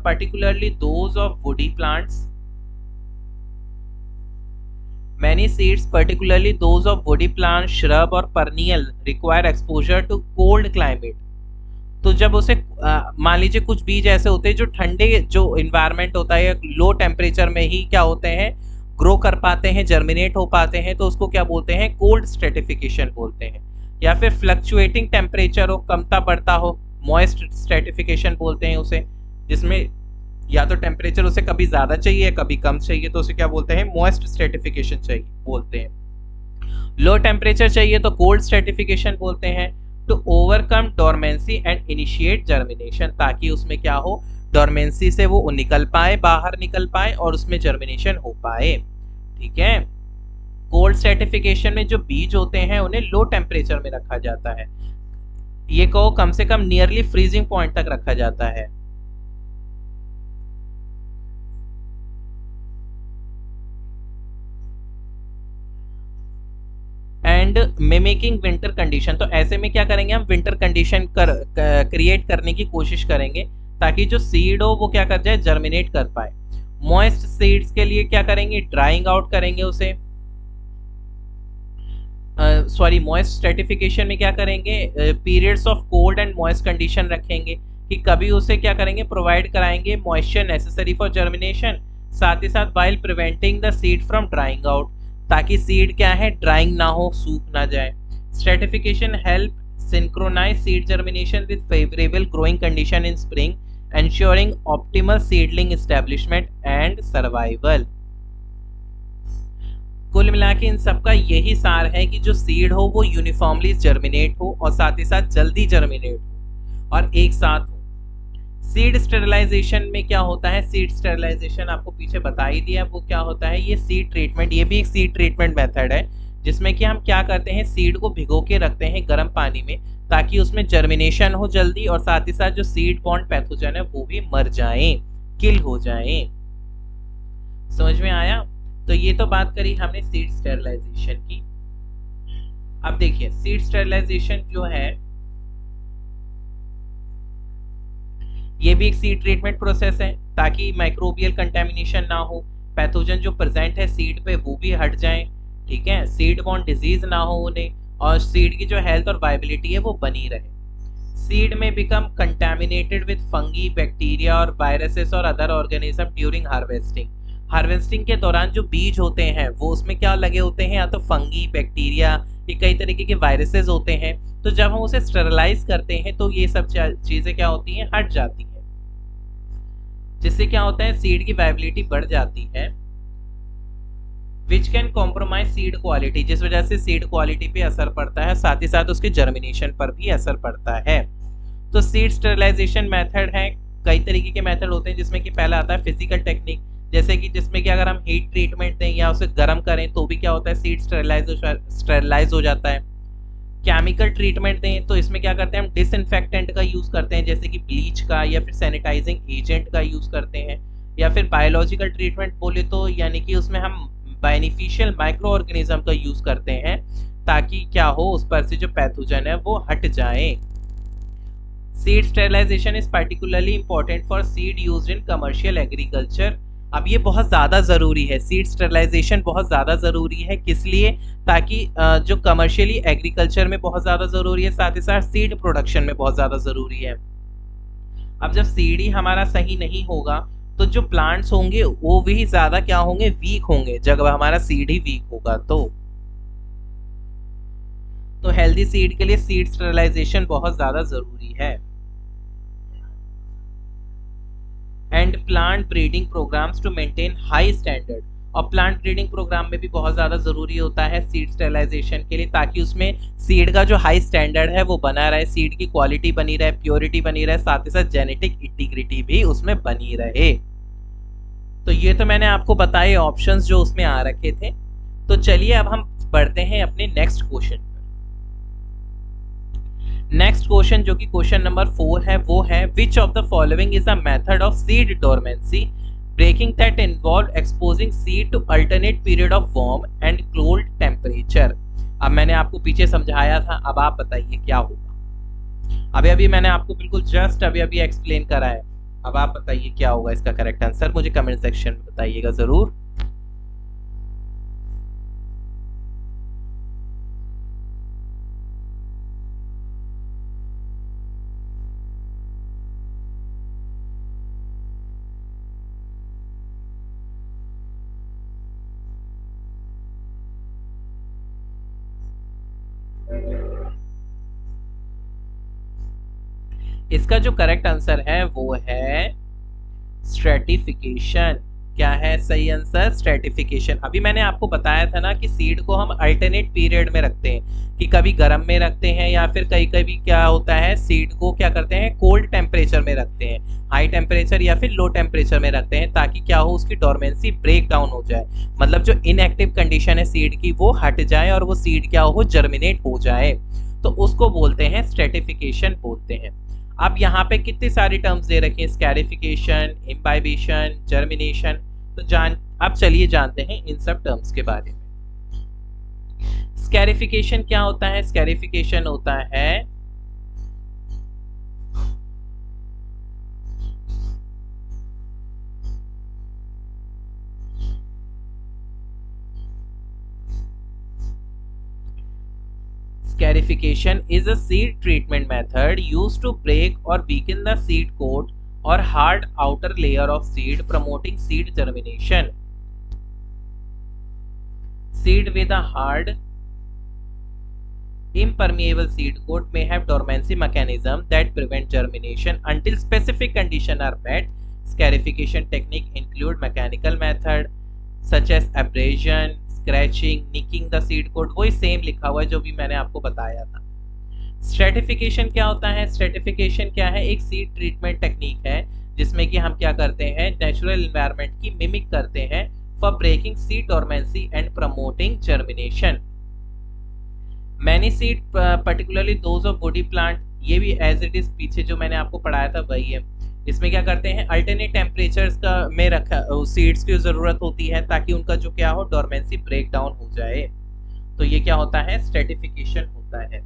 particularly those of woody plants Many seeds, particularly those of woody plant, shrub और perennial, require exposure to cold climate. तो जब उसे मान लीजिए कुछ बीज ऐसे होते हैं जो ठंडे जो इन्वायरमेंट होता है लो टेम्परेचर में ही क्या होते हैं ग्रो कर पाते हैं, जर्मिनेट हो पाते हैं, तो उसको क्या बोलते हैं, कोल्ड स्ट्रेटिफिकेशन बोलते हैं। या फिर फ्लक्चुएटिंग टेम्परेचर हो, कमता बढ़ता हो, मॉइस्ट स्ट्रेटिफिकेशन बोलते हैं उसे, जिसमें या तो टेम्परेचर उसे कभी ज्यादा चाहिए कभी कम चाहिए, तो उसे क्या बोलते हैं, मॉइस्ट स्ट्रेटिफिकेशन चाहिए बोलते हैं। लो टेम्परेचर चाहिए तो कोल्ड स्ट्रेटिफिकेशन बोलते हैं। To overcome dormancy and initiate germination, ताकि उसमें क्या हो, डोरमेंसी से वो निकल पाए, बाहर निकल पाए और उसमें जर्मिनेशन हो पाए। ठीक है। कोल्ड स्ट्रेटिफिकेशन में जो बीज होते हैं उन्हें लो टेम्परेचर में रखा जाता है, ये कहो कम से कम नियरली फ्रीजिंग पॉइंट तक रखा जाता है। एंड मिमिकिंग विंटर कंडीशन, तो ऐसे में क्या करेंगे, हम विंटर कंडीशन क्रिएट करने की कोशिश करेंगे ताकि जो सीड हो वो क्या कर जाए, जर्मिनेट कर पाए। मॉइस्ट सीड्स के लिए क्या करेंगे, ड्राइंग आउट करेंगे उसे, सॉरी मॉइस्ट स्ट्रेटिफिकेशन में क्या करेंगे, periods of cold and moist condition रखेंगे कि कभी उसे क्या करेंगे, प्रोवाइड कराएंगे मॉइस्चर नेसेसरी फॉर जर्मिनेशन, साथ ही साथ while preventing the seed from drying out, ताकि सीड क्या है, ड्राइंग ना हो, सूख ना जाए। Stratification help synchronize seed germination with favorable growing condition in spring, ensuring optimal seedling establishment and survival। कुल मिला के इन सबका यही सार है कि जो सीड हो वो यूनिफॉर्मली जर्मिनेट हो और साथ ही साथ जल्दी जर्मिनेट हो और एक साथ हो। सीड स्टेरिलाइजेशन में क्या होता है, सीड स्टेरिलाइजेशन आपको पीछे बता ही दिया, वो क्या होता है, ये सीड ट्रीटमेंट, ये भी एक सीड ट्रीटमेंट मेथड है जिसमें कि हम क्या करते हैं, सीड को भिगो के रखते हैं गर्म पानी में ताकि उसमें जर्मिनेशन हो जल्दी और साथ ही साथ जो सीड बॉर्न पैथोजन है वो भी मर जाएं, किल हो जाएं। समझ में आया? तो ये तो बात करी हमने सीड स्टेरिलाइजेशन की। अब देखिए सीड स्टेरिलाइजेशन जो है ये भी एक सीड ट्रीटमेंट प्रोसेस है ताकि माइक्रोबियल कंटेमिनेशन ना हो, पैथोजन जो प्रेजेंट है सीड पे वो भी हट जाएं, ठीक है, सीड बॉर्न डिजीज ना हो उन्हें, और सीड की जो हेल्थ और वाइबिलिटी है वो बनी रहे। सीड में become contaminated with fungi, bacteria और वायरसेस और other organism during harvesting. Harvesting के दौरान जो बीज होते हैं वो उसमें क्या लगे होते हैं, या तो फंगी, बैक्टीरिया, ये कई तरीके के वायरसेस होते हैं। तो जब हम उसे स्टेरिलाइज करते हैं तो ये सब चीजें क्या होती हैं, हट जाती हैं, जिससे क्या होता है, सीड की वाइबिलिटी बढ़ जाती है, which can compromise seed quality, जिस वजह से सीड क्वालिटी पे असर पड़ता है, साथ ही साथ उसके जर्मिनेशन पर भी असर पड़ता है। तो सीड स्टेरिलाइजेशन मेथड है, कई तरीके के मेथड होते हैं जिसमें कि पहला आता है फिजिकल टेक्निक, जैसे कि जिसमें कि अगर हम हीट ट्रीटमेंट दें या उसे गर्म करें तो भी क्या होता है, सीड स्टेरिलाइज हो जाता है। केमिकल ट्रीटमेंट दें तो इसमें क्या करते हैं, हम डिसइंफेक्टेंट का यूज करते हैं जैसे कि ब्लीच का, या फिर सैनिटाइजिंग एजेंट का यूज करते हैं, या फिर बायोलॉजिकल ट्रीटमेंट बोले तो यानी कि उसमें हम बेनिफिशियल माइक्रो ऑर्गेनिज्म का यूज करते हैं ताकि क्या हो, उस पर से जो पैथोजन है वो हट जाए। Seed sterilization is particularly important for seed used in commercial agriculture. अब ये बहुत ज़्यादा ज़रूरी है, सीड स्टेरिलाइजेशन बहुत ज़्यादा ज़रूरी है, किस लिए, ताकि जो कमर्शियली एग्रीकल्चर में बहुत ज़्यादा ज़रूरी है, साथ ही साथ सीड प्रोडक्शन में बहुत ज़्यादा ज़रूरी है। अब जब सीड ही हमारा सही नहीं होगा तो जो प्लांट्स होंगे वो भी ज़्यादा क्या होंगे, वीक होंगे, जब हमारा सीड ही वीक होगा तो हेल्दी सीड के लिए सीड स्टेरिलाइजेशन बहुत ज़्यादा ज़रूरी है। And plant breeding programs to maintain high standard, और प्लांट ब्रीडिंग प्रोग्राम में भी बहुत ज़्यादा ज़रूरी होता है सीड स्टेरिलाइजेशन के लिए, ताकि उसमें सीड का जो हाई स्टैंडर्ड है वो बना रहे, सीड की क्वालिटी बनी रहे, प्योरिटी बनी रहे, साथ ही साथ जेनेटिक इंटीग्रिटी भी उसमें बनी रहे। तो ये तो मैंने आपको बताए ऑप्शंस जो उसमें आ रखे थे। तो चलिए अब हम बढ़ते हैं अपने नेक्स्ट क्वेश्चन पर। नेक्स्ट क्वेश्चन जो कि क्वेश्चन नंबर 4 है वो है, which of the following is a method of seed dormancy breaking that involve exposing seed to alternate period of warm and cold temperature. अब मैंने आपको पीछे समझाया था, अब आप बताइए क्या होगा। अभी मैंने आपको बिल्कुल जस्ट अभी एक्सप्लेन करा है, अब आप बताइए क्या होगा इसका करेक्ट आंसर, मुझे कमेंट सेक्शन में बताइएगा जरूर। इसका जो करेक्ट आंसर है वो है स्ट्रेटिफिकेशन। क्या है सही आंसर? स्ट्रेटिफिकेशन। अभी मैंने आपको बताया था ना कि सीड को हम अल्टरनेट पीरियड में रखते हैं, कि कभी गर्म में रखते हैं या फिर कई कभी क्या होता है सीड को क्या करते हैं कोल्ड टेम्परेचर में रखते हैं, हाई टेम्परेचर या फिर लो टेम्परेचर में रखते हैं, ताकि क्या हो उसकी डोरमेंसी ब्रेक डाउन हो जाए, मतलब जो इनएक्टिव कंडीशन है सीड की वो हट जाए और वो सीड क्या हो जर्मिनेट हो जाए, तो उसको बोलते हैं स्ट्रेटिफिकेशन बोलते हैं। अब यहाँ पे कितनी सारी टर्म्स दे रखी हैं, स्कैरिफिकेशन, इम्बाइबेशन, जर्मिनेशन, तो अब चलिए जानते हैं इन सब टर्म्स के बारे में। स्कैरिफिकेशन क्या होता है? स्कैरिफिकेशन होता है Scarification is a seed treatment method used to break or weaken the seed coat or hard outer layer of seed, promoting seed germination. Seed with a hard, impermeable seed coat may have dormancy mechanism that prevent germination until specific conditions are met. Scarification technique include mechanical method such as abrasion, scratching, nicking the seed code, वही same लिखा हुआ है जो भी मैंने आपको बताया था। स्ट्रेटिफिकेशन क्या होता है? स्ट्रेटिफिकेशन क्या है? एक सीड ट्रीटमेंट टेक्निक है जिसमें कि हम क्या करते हैं नेचुरल एनवायरनमेंट की मिमिक करते हैं for breaking seed dormancy and promoting germination. Many seed particularly those of body plant, ये भी एज इट इज पीछे जो मैंने आपको पढ़ाया था वही है। इसमें क्या करते हैं अल्टरनेट टेम्परेचर्स का में रखा सीड्स की जरूरत होती है ताकि उनका जो क्या हो डोरमेंसी ब्रेक डाउन हो जाए, तो ये क्या होता है स्ट्रेटिफिकेशन होता है।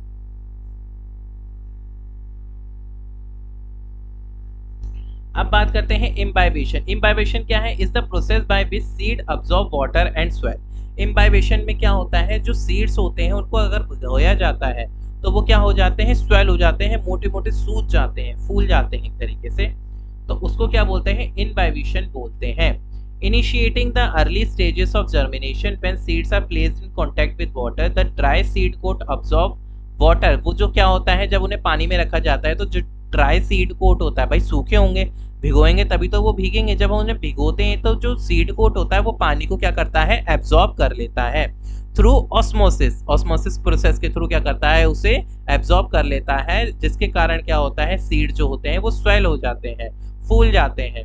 अब बात करते हैं इम्बाइबेशन। इम्बाइबेशन क्या है? Is the process by which seed absorb water and sweat. Imbibition में क्या होता है जो सीड्स होते हैं उनको अगर भिगोया जाता है तो वो क्या हो जाते हैं स्वेल हो जाते हैं, मोटे मोटे सूज जाते हैं, फूल जाते हैं एक तरीके से, तो उसको क्या बोलते हैं इम्बाइबेशन बोलते हैं। Initiating the early stages of germination when seeds are placed in contact with water, the dry seed coat absorb water. वो जो क्या होता है जब उन्हें पानी में रखा जाता है तो जो ड्राई सीड कोट होता है, भाई सूखे होंगे, भिगोएंगे तभी तो वो भीगेंगे, जब हम उन्हें भिगोते हैं तो जो सीड कोट होता है वो पानी को क्या करता है एब्सॉर्ब कर लेता है थ्रू ऑस्मोसिस। ऑस्मोसिस प्रोसेस के थ्रू क्या करता है उसे एब्सॉर्ब कर लेता है, जिसके कारण क्या होता है सीड जो होते हैं वो स्वेल हो जाते हैं, फूल जाते हैं।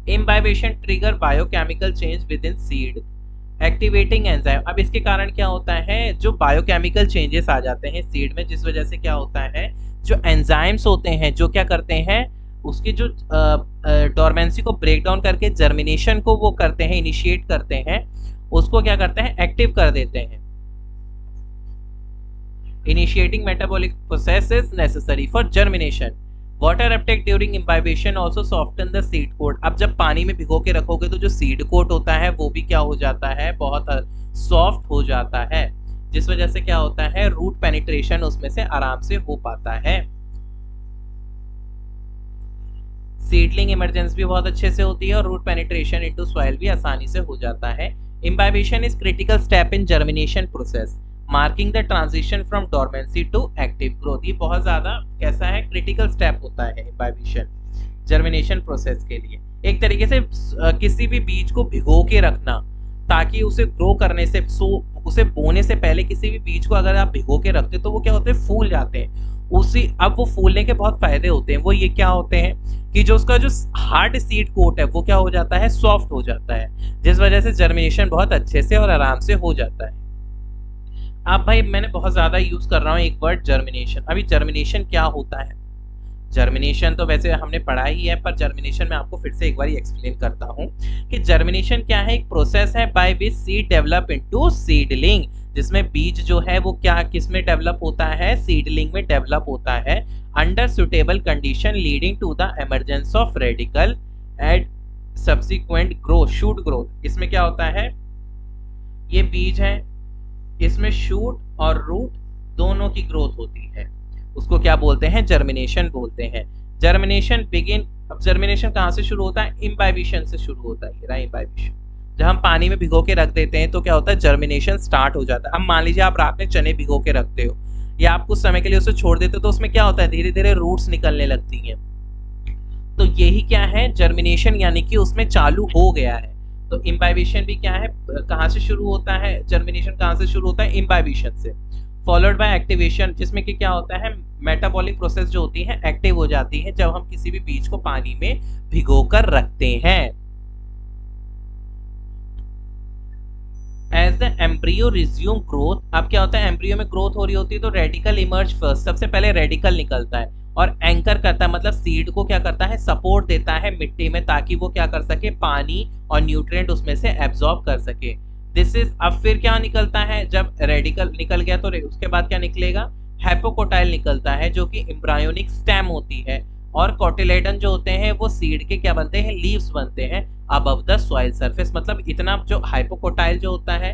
Imbibition trigger biochemical change with in seed activating enzyme. अब इसके कारण क्या होता है जो बायोकेमिकल चेंजेस आ जाते हैं सीड में, जिस वजह से क्या होता है जो एंजाइम्स होते हैं जो क्या करते हैं उसकी जो डोरमेंसी को ब्रेक डाउन करके जर्मिनेशन को वो करते हैं इनिशिएट करते हैं, उसको क्या करते हैं एक्टिव कर देते हैं। Initiating metabolic process is necessary for germination. Water uptake during imbibition also soften the seed coat. अब जब पानी में भिगो के रखोगे तो जो सीड कोट होता है वो भी क्या हो जाता है बहुत सॉफ्ट हो जाता है, जिस वजह से क्या होता है रूट पेनिट्रेशन उसमें से आराम से हो पाता है। सीडलिंग इमरजेंसी भी बहुत अच्छे से होती है और रूट पेनिट्रेशन इनटू सॉइल भी आसानी से हो जाता है। Imbibition is critical step in germination process marking the transition from dormancy to active growth. ये बहुत ज्यादा कैसा है क्रिटिकल स्टेप होता है इम्बाइबेशन जर्मिनेशन प्रोसेस के लिए। एक तरीके से किसी भी बीज को भिगो के रखना ताकि उसे ग्रो करने से उसे बोने से पहले किसी भी बीज को अगर आप भिगो के रखते तो वो क्या होते हैं फूल जाते हैं उसी। अब वो फूलने के बहुत फायदे होते हैं, वो ये क्या होते हैं कि जो उसका जो हार्ड सीड कोट है वो क्या हो जाता है सॉफ्ट हो जाता है, जिस वजह से जर्मिनेशन बहुत अच्छे से और आराम से हो जाता है। अब भाई मैंने बहुत ज्यादा यूज कर रहा हूँ एक वर्ड जर्मिनेशन। अभी जर्मिनेशन क्या होता है? जर्मिनेशन तो वैसे हमने पढ़ा ही है, पर जर्मिनेशन मैं आपको फिर से एक बार एक्सप्लेन करता हूँ कि जर्मिनेशन क्या है। एक प्रोसेस है by which seed develop into seedling, जिसमें बीज जो है वो क्या किस में डेवलप होता है सीडलिंग में डेवलप होता है under suitable condition leading to the emergence of radicle and subsequent growth shoot growth. इसमें क्या होता है ये बीज है, इसमें शूट और रूट दोनों की ग्रोथ होती है, उसको क्या बोलते हैं जर्मिनेशन बोलते हैं। जर्मिनेशन बिगिन, अब जर्मिनेशन कहाँ से शुरू होता है इम्बाइबेशन से शुरू होता है। इम्बाइबेशन जब हम पानी में भिगो के रख देते हैं तो क्या होता है जर्मिनेशन स्टार्ट हो जाता है। अब मान लीजिए आप रात में चने भिगो के रखते हो, या आप कुछ समय के लिए उसे छोड़ देते हो तो उसमें क्या होता है, धीरे धीरे रूट्स निकलने लगती हैं। तो यही क्या है, जर्मिनेशन, यानी कि उसमें चालू हो गया है। तो इम्बाइबिशन भी क्या है, कहाँ से शुरू होता है, जर्मिनेशन कहाँ से शुरू होता है, इम्बाइबिशन से, फॉलोड बाय एक्टिवेशन, जिसमें कि क्या होता है, मेटाबॉलिक प्रोसेस जो होती है एक्टिव हो जाती है जब हम किसी भी बीज को पानी में भिगो कर रखते हैं। As the embryo resume growth, अब क्या होता है, एम्ब्रियो में ग्रोथ हो रही होती है तो रेडिकल इमर्ज फर्स्ट, सबसे पहले रेडिकल निकलता है और एंकर करता है, मतलब सीड को क्या करता है, सपोर्ट देता है मिट्टी में, ताकि वो क्या कर सके, पानी और न्यूट्रिएंट उसमें से एब्जॉर्ब कर सके। दिस इज, अब फिर क्या निकलता है, जब रेडिकल निकल गया तो उसके बाद क्या निकलेगा, हाइपोकोटाइल निकलता है, जो कि एम्ब्रायोनिक स्टेम होती है, और कोटिलेडन जो होते हैं वो सीड के क्या बनते हैं, लीव्स बनते हैं अबव द सॉइल सरफेस। मतलब इतना जो हाइपोकोटाइल जो होता है,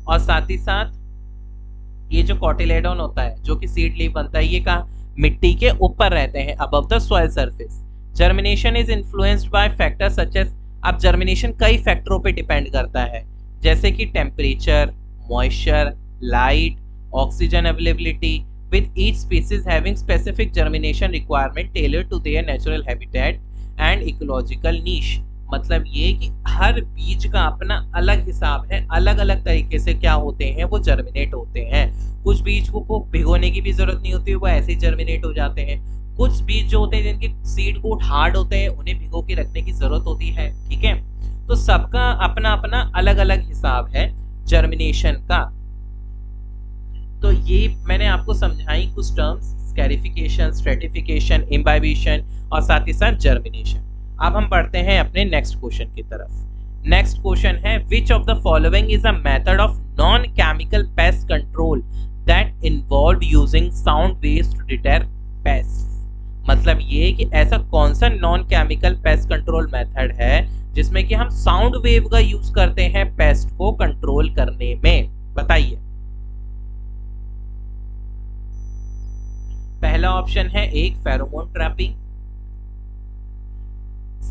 और साथ ही साथ ये जो कोटिलेडन होता है जो कि सीड लीव बनता है, ये कहाँ, मिट्टी के ऊपर रहते हैं above the soil surface. Germination is influenced by factors such as, अब जर्मिनेशन कई फैक्टरों पे डिपेंड करता है, जैसे कि temperature, moisture, light, oxygen availability, with each species having specific germination requirement tailored to their natural habitat and ecological niche। मतलब ये कि हर बीज का अपना अलग हिसाब है, अलग अलग तरीके से क्या होते हैं, वो जर्मिनेट होते हैं। कुछ बीज को भिगोने की भी जरूरत नहीं होती है, वो ऐसे ही जर्मिनेट हो जाते हैं। कुछ बीज जो होते हैं जिनके सीड कोट हार्ड होते हैं, उन्हें भिगो के रखने की जरूरत होती है, ठीक है। तो सबका अपना अपना अलग अलग हिसाब है जर्मिनेशन का। तो ये मैंने आपको समझाई कुछ टर्म्स, स्कैरिफिकेशन, स्ट्रेटिफिकेशन, इम्बाइबिशन और साथ ही साथ जर्मिनेशन। अब हम बढ़ते हैं अपने नेक्स्ट क्वेश्चन की तरफ। नेक्स्ट क्वेश्चन है, which of the following is a method of non chemical pest control that involve using sound waves to detect pest. मतलब ये कि ऐसा कौन सा non chemical pest control method है जिसमें कि हम साउंड वेव का यूज करते हैं पेस्ट को कंट्रोल करने में, बताइए। पहला ऑप्शन है एक, pheromone trapping,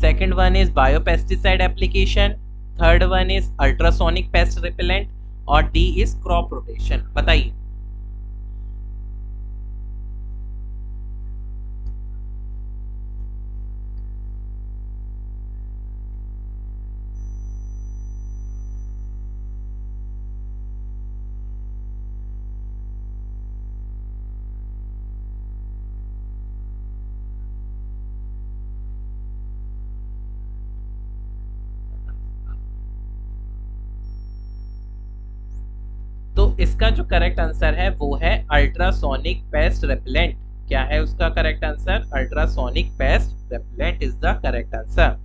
second one is biopesticide application, third one is ultrasonic paste repellent और डी इज क्रॉप रोटेशन, बताइए। तो इसका जो करेक्ट आंसर है वो है अल्ट्रासोनिक पेस्ट रेपेलेंट। क्या है उसका correct answer, ultrasonic pest repellent is the correct answer.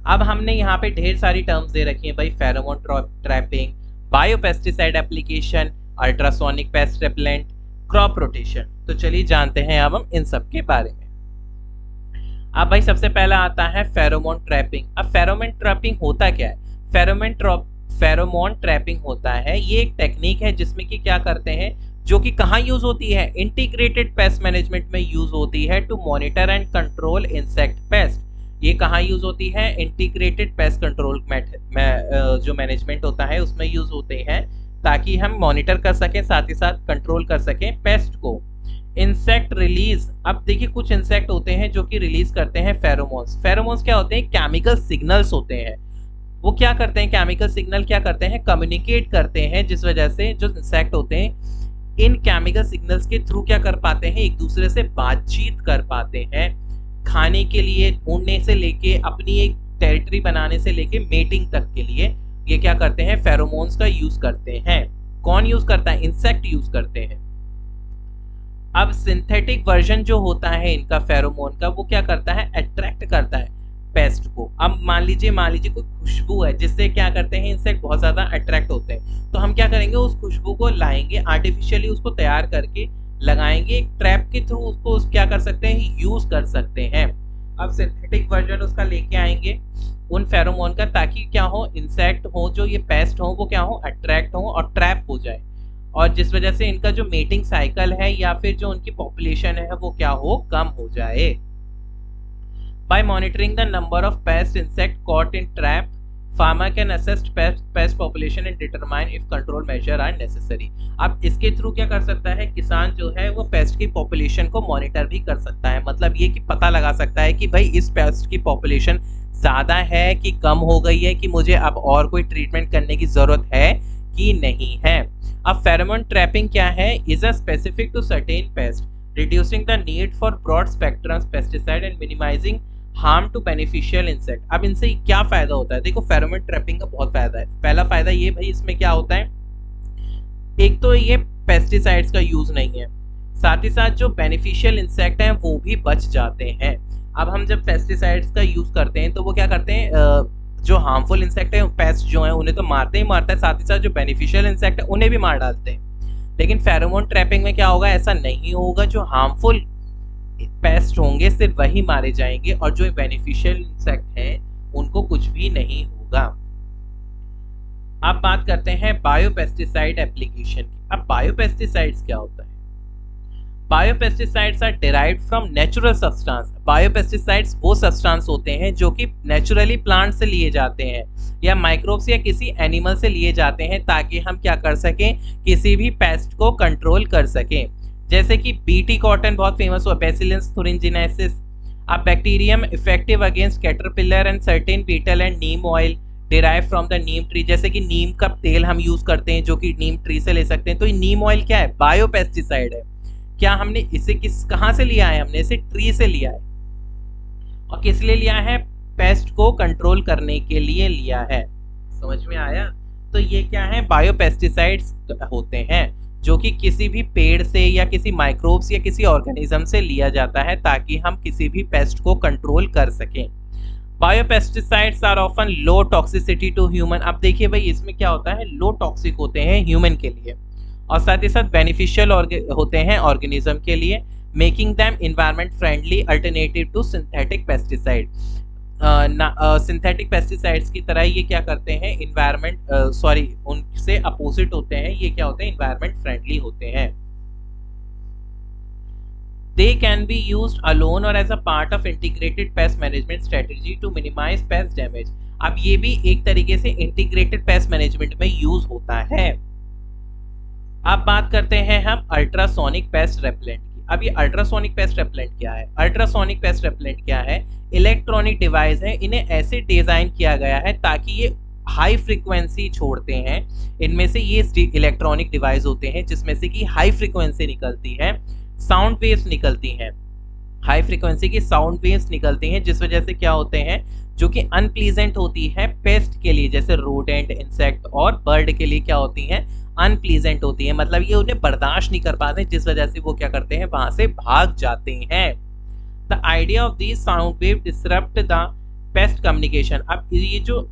अब हमने यहाँ पे ढेर सारी टर्म्स दे रखी हैं भाई, pheromone trapping, biopesticide application, ultrasonic pest repellent, crop rotation. तो चलिए जानते हैं अब हम इन सब के बारे में। अब भाई सबसे पहला आता है फेरोमोन ट्रैपिंग। अब फेरोमोन ट्रैपिंग होता क्या है, फेरोमोन ट्रैपिंग होता है, ये एक टेक्निक है जिसमें कि क्या करते हैं, जो कि कहाँ यूज होती है, इंटीग्रेटेड पेस्ट मैनेजमेंट में यूज होती है to monitor and control insect pest. ये कहाँ यूज होती है, इंटीग्रेटेड पेस्ट कंट्रोल जो मैनेजमेंट होता है उसमें यूज होते हैं, ताकि हम मॉनिटर कर सकें, साथ ही साथ कंट्रोल कर सकें पेस्ट को। इंसेक्ट रिलीज, अब देखिए कुछ इंसेक्ट होते हैं जो कि रिलीज करते हैं फेरोमोन्स। फेरोमोन्स क्या होते हैं, केमिकल सिग्नल्स होते हैं। वो क्या करते हैं, केमिकल सिग्नल क्या करते हैं, कम्युनिकेट करते हैं, जिस वजह से जो इंसेक्ट होते हैं इन केमिकल सिग्नल्स के थ्रू क्या कर पाते हैं, एक दूसरे से बातचीत कर पाते हैं। खाने के लिए ढूंढने से लेके अपनी एक टेरिटरी बनाने से लेके मेटिंग तक के लिए ये क्या करते हैं, फेरोमोन्स का यूज करते हैं। कौन यूज करता है, इंसेक्ट यूज करते हैं। अब सिंथेटिक वर्जन जो होता है इनका फेरोमोन का, वो क्या करता है, अट्रैक्ट करता है पेस्ट को। अब मान लीजिए कोई खुशबू है जिससे क्या करते हैं इंसेक्ट बहुत ज्यादा अट्रैक्ट होते हैं, तो हम क्या करेंगे, उस खुशबू को लाएंगे, आर्टिफिशियली उसको तैयार करके लगाएंगे, एक ट्रैप के थ्रू उसको क्या कर सकते हैं, यूज कर सकते हैं। अब सिंथेटिक वर्जन उसका लेके आएंगे उन फेरोमोन का, ताकि क्या हो, इंसेक्ट हो जो ये पेस्ट हो वो क्या हो, अट्रैक्ट हो और ट्रैप हो जाए, और जिस वजह से इनका जो मेटिंग साइकिल है या फिर जो उनकी पॉपुलेशन है वो क्या हो, कम हो जाए। By monitoring the number of pest insect caught in trap, farmer can assess pest population and determine if control measure are necessary. अब इसके थ्रू क्या कर सकता है किसान जो है वो पेस्ट की पॉपुलेशन को मॉनिटर भी कर सकता है, मतलब ये कि पता लगा सकता है कि भाई इस पेस्ट की पॉपुलेशन ज़्यादा है कि कम हो गई है, कि मुझे अब और कोई ट्रीटमेंट करने की ज़रूरत है कि नहीं है। अब फेरोमोन ट्रैपिंग क्या है? Is a specific to certain pest reducing the need for broad spectrum pesticide and minimizing harm to beneficial insect. अब इनसे क्या फायदा होता है? देखो फेरोमोन ट्रैपिंग का बहुत फायदा है। पहला फायदा ये भाई इसमें क्या होता है, एक तो ये पेस्टिसाइड्स का यूज नहीं है, साथ ही साथ जो बेनिफिशियल इंसेक्ट हैं वो भी बच जाते हैं। अब हम जब पेस्टिसाइड्स का यूज करते हैं तो वो क्या करते हैं, जो हार्मफुल इंसेक्ट है, पेस्ट जो है उन्हें तो मारते ही मारता है, साथ ही साथ जो बेनिफिशियल इंसेक्ट है उन्हें भी मार डालते हैं। लेकिन फेरोमोन ट्रैपिंग में क्या होगा, ऐसा नहीं होगा। जो हार्मफुल पेस्ट होंगे सिर्फ वही मारे जाएंगे और जो बेनिफिशियल इंसेक्ट हैं उनको कुछ भी नहीं होगा। अब बात करते हैं बायोपेस्टिसाइड एप्लीकेशन की। अब बायोपेस्टिसाइड्स क्या होता है? Biopesticides are derived from natural substance. Biopesticides वो सब्सटेंस होते हैं जो कि नेचुरली प्लांट से लिए जाते हैं या माइक्रोब्स या किसी एनिमल से लिए जाते हैं, ताकि हम क्या कर सकें, किसी भी पेस्ट को कंट्रोल कर सकें। जैसे कि बीटी कॉटन बहुत फेमस हुआ, बैसिलस thuringiensis। अब bacterium effective against caterpillar and certain beetle and neem oil derive from the neem tree. जैसे कि नीम का तेल हम यूज करते हैं जो कि नीम ट्री से ले सकते हैं, तो नीम ऑयल क्या है? बायोपेस्टिसाइड है। क्या हमने इसे कहां से लिया है? हमने इसे ट्री से लिया है। और किस लिए लिया है? पेस्ट को कंट्रोल करने के लिए लिया है। समझ में आया? तो ये क्या है? बायोपेस्टिसाइड्स होते हैं जो कि किसी भी पेड़ से या किसी माइक्रोब्स या किसी ऑर्गेनिज्म से लिया जाता है ताकि हम किसी भी पेस्ट को कंट्रोल कर सकें। Biopesticides are often low toxicity to human. अब देखिए भाई इसमें क्या होता है, लो टॉक्सिक होते हैं ह्यूमन के लिए और साथ ही साथ बेनिफिशियल होते हैं ऑर्गेनिज्म के लिए, making them environment friendly alternative to synthetic pesticide. Synthetic pesticides की तरह ये क्या करते हैं, उनसे अपोजिट होते हैं। ये क्या होते हैं? इन्वायरमेंट फ्रेंडली होते हैं। They can be used alone or as a part of integrated pest management strategy to minimize pest damage। अब ये भी एक तरीके से इंटीग्रेटेड पेस्ट मैनेजमेंट में यूज होता है। अब बात करते हैं हम अल्ट्रासोनिक पेस्ट रेपेलेंट की। अब ये अल्ट्रासोनिक पेस्ट रेपेलेंट क्या है? अल्ट्रासोनिक पेस्ट रेपेलेंट क्या है? इलेक्ट्रॉनिक डिवाइस है, इन्हें ऐसे डिजाइन किया गया है ताकि ये हाई फ्रीक्वेंसी छोड़ते हैं। इनमें से ये इलेक्ट्रॉनिक डिवाइस होते हैं जिसमें से कि हाई फ्रीक्वेंसी निकलती है, साउंड वेव्स निकलती हैं, हाई फ्रीक्वेंसी की साउंड वेव्स निकलती हैं, जिस वजह से क्या होते हैं, जो कि अनप्लीजेंट होती है पेस्ट के लिए, जैसे रोडेंट, इंसेक्ट और बर्ड के लिए क्या होती हैं, अनप्लीजेंट होती है। मतलब ये उन्हें बर्दाश्त नहीं कर पाते, जिस वजह से वो क्या करते हैं, वहां से भाग जाते हैं। The idea of this sound wave disrupt the paste communication. अब ये जो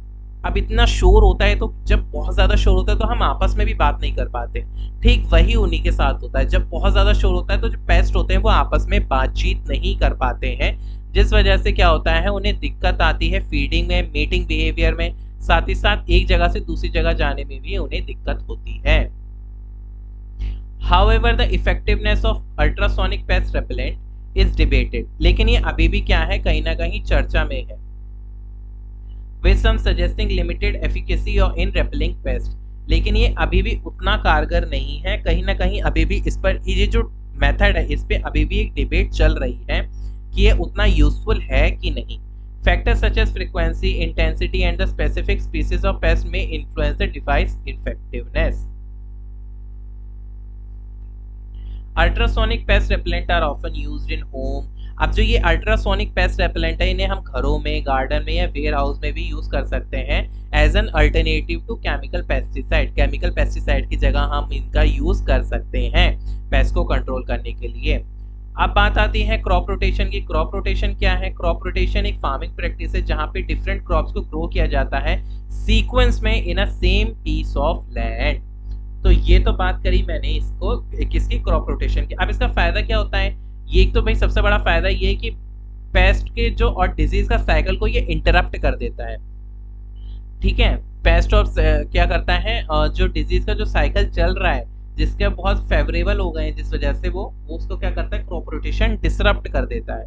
अब इतना शोर होता है, तो जब बहुत ज़्यादा शोर होता है तो हम आपस में भी बात नहीं कर पाते। ठीक वही उन्हीं के साथ होता है, जब बहुत ज़्यादा शोर होता है तो जो पेस्ट होते हैं वो आपस में बातचीत नहीं कर पाते हैं, जिस वजह से क्या होता है, उन्हें दिक्कत आती है फीडिंग में, मीटिंग बिहेवियर में, साथ ही साथ एक जगह से दूसरी जगह जाने में भी उन्हें दिक्कत होती है। However, the effectiveness of ultrasonic pest repellent is debated। लेकिन ये अभी भी क्या है, कहीं ना कहीं चर्चा में है। With some suggesting limited efficacy in repelling pest। लेकिन ये अभी भी उतना कारगर नहीं है, कहीं ना कहीं अभी भी इस पर ये जो मेथड है इस पे अभी भी एक डिबेट चल रही है कि ये उतना यूजफुल है कि नहीं। Factors such as frequency, intensity and the specific species of pest may influence the device effectiveness। Ultrasonic pest repellent are often used in home. अब जो ये अल्ट्रासोनिक पेस्ट रेपेलेंट है, इन्हें हम घरों में, गार्डन में या वेयर हाउस में भी यूज कर सकते हैं as an alternative to chemical pesticide. Chemical pesticide की जगह हम इनका यूज कर सकते हैं पेस्ट को कंट्रोल करने के लिए। अब बात आती है क्रॉप रोटेशन की। क्रॉप रोटेशन क्या है? क्रॉप रोटेशन एक फार्मिंग प्रैक्टिस है जहाँ पे डिफरेंट क्रॉप्स को ग्रो किया जाता है सीक्वेंस में in a same piece of land. तो ये तो बात करी मैंने इसको किसकी, क्रॉप रोटेशन की। अब इसका फायदा क्या होता है? ये एक तो भाई सबसे बड़ा फायदा ये है कि पेस्ट के जो और डिजीज का साइकिल को ये इंटरप्ट कर देता है। ठीक है, पेस्ट और क्या करता है, जो डिजीज का जो साइकिल चल रहा है जिसके बहुत फेवरेबल हो गए हैं, जिस वजह से वो उसको क्या करता है, क्रॉप रोटेशन डिसरप्ट कर देता है।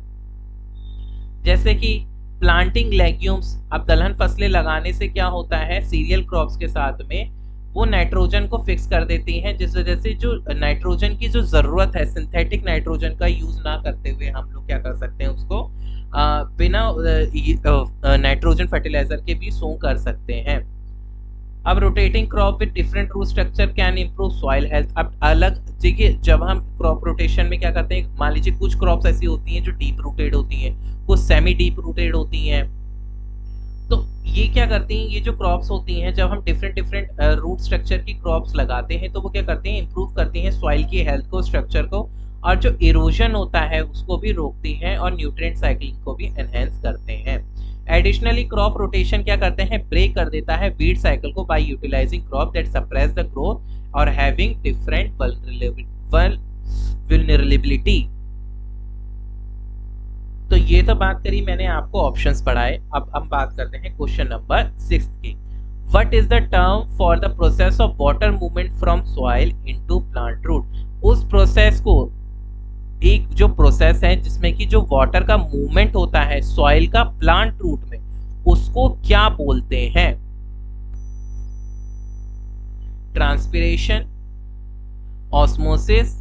जैसे कि प्लांटिंग लेग्यूम्स, अब दलहन फसलें लगाने से क्या होता है सीरियल क्रॉप्स के साथ में वो नाइट्रोजन को फिक्स कर देती हैं, जिस वजह से जो नाइट्रोजन की जो जरूरत है सिंथेटिक नाइट्रोजन का यूज ना करते हुए हम लोग क्या कर सकते हैं उसको बिना नाइट्रोजन फर्टिलाइजर के भी सो कर सकते हैं। अब rotating crop with different root structure can improve soil health. अब अलग देखिए जब हम क्रॉप रोटेशन में क्या करते हैं, मान लीजिए कुछ क्रॉप्स ऐसी होती हैं जो डीप रूटेड होती हैं, कुछ सेमी डीप रूटेड होती हैं। तो ये क्या करती हैं, ये जो क्रॉप्स होती हैं जब हम डिफरेंट डिफरेंट रूट स्ट्रक्चर की क्रॉप्स लगाते हैं तो वो क्या करती हैं, इंप्रूव करती हैं सॉइल की हेल्थ को, स्ट्रक्चर को, और जो इरोजन होता है उसको भी रोकती हैं और न्यूट्रिएंट साइक्लिंग को भी एनहेंस करते हैं। एडिशनली क्रॉप रोटेशन क्या करते हैं, ब्रेक कर देता है वीड साइकिल को by utilizing crop that suppress the growth और हैविंग डिफरेंट वल्नरेबिलिटी। तो ये तो बात करी मैंने आपको ऑप्शंस पढ़ाए। अब हम बात करते हैं क्वेश्चन नंबर 6 की। What is the term for the process of water movement from soil into plant root. उस प्रोसेस को, एक जो प्रोसेस है जिसमें कि जो वाटर का मूवमेंट होता है सॉइल का प्लांट रूट में, उसको क्या बोलते हैं। ट्रांसपिरेशन, ऑस्मोसिस,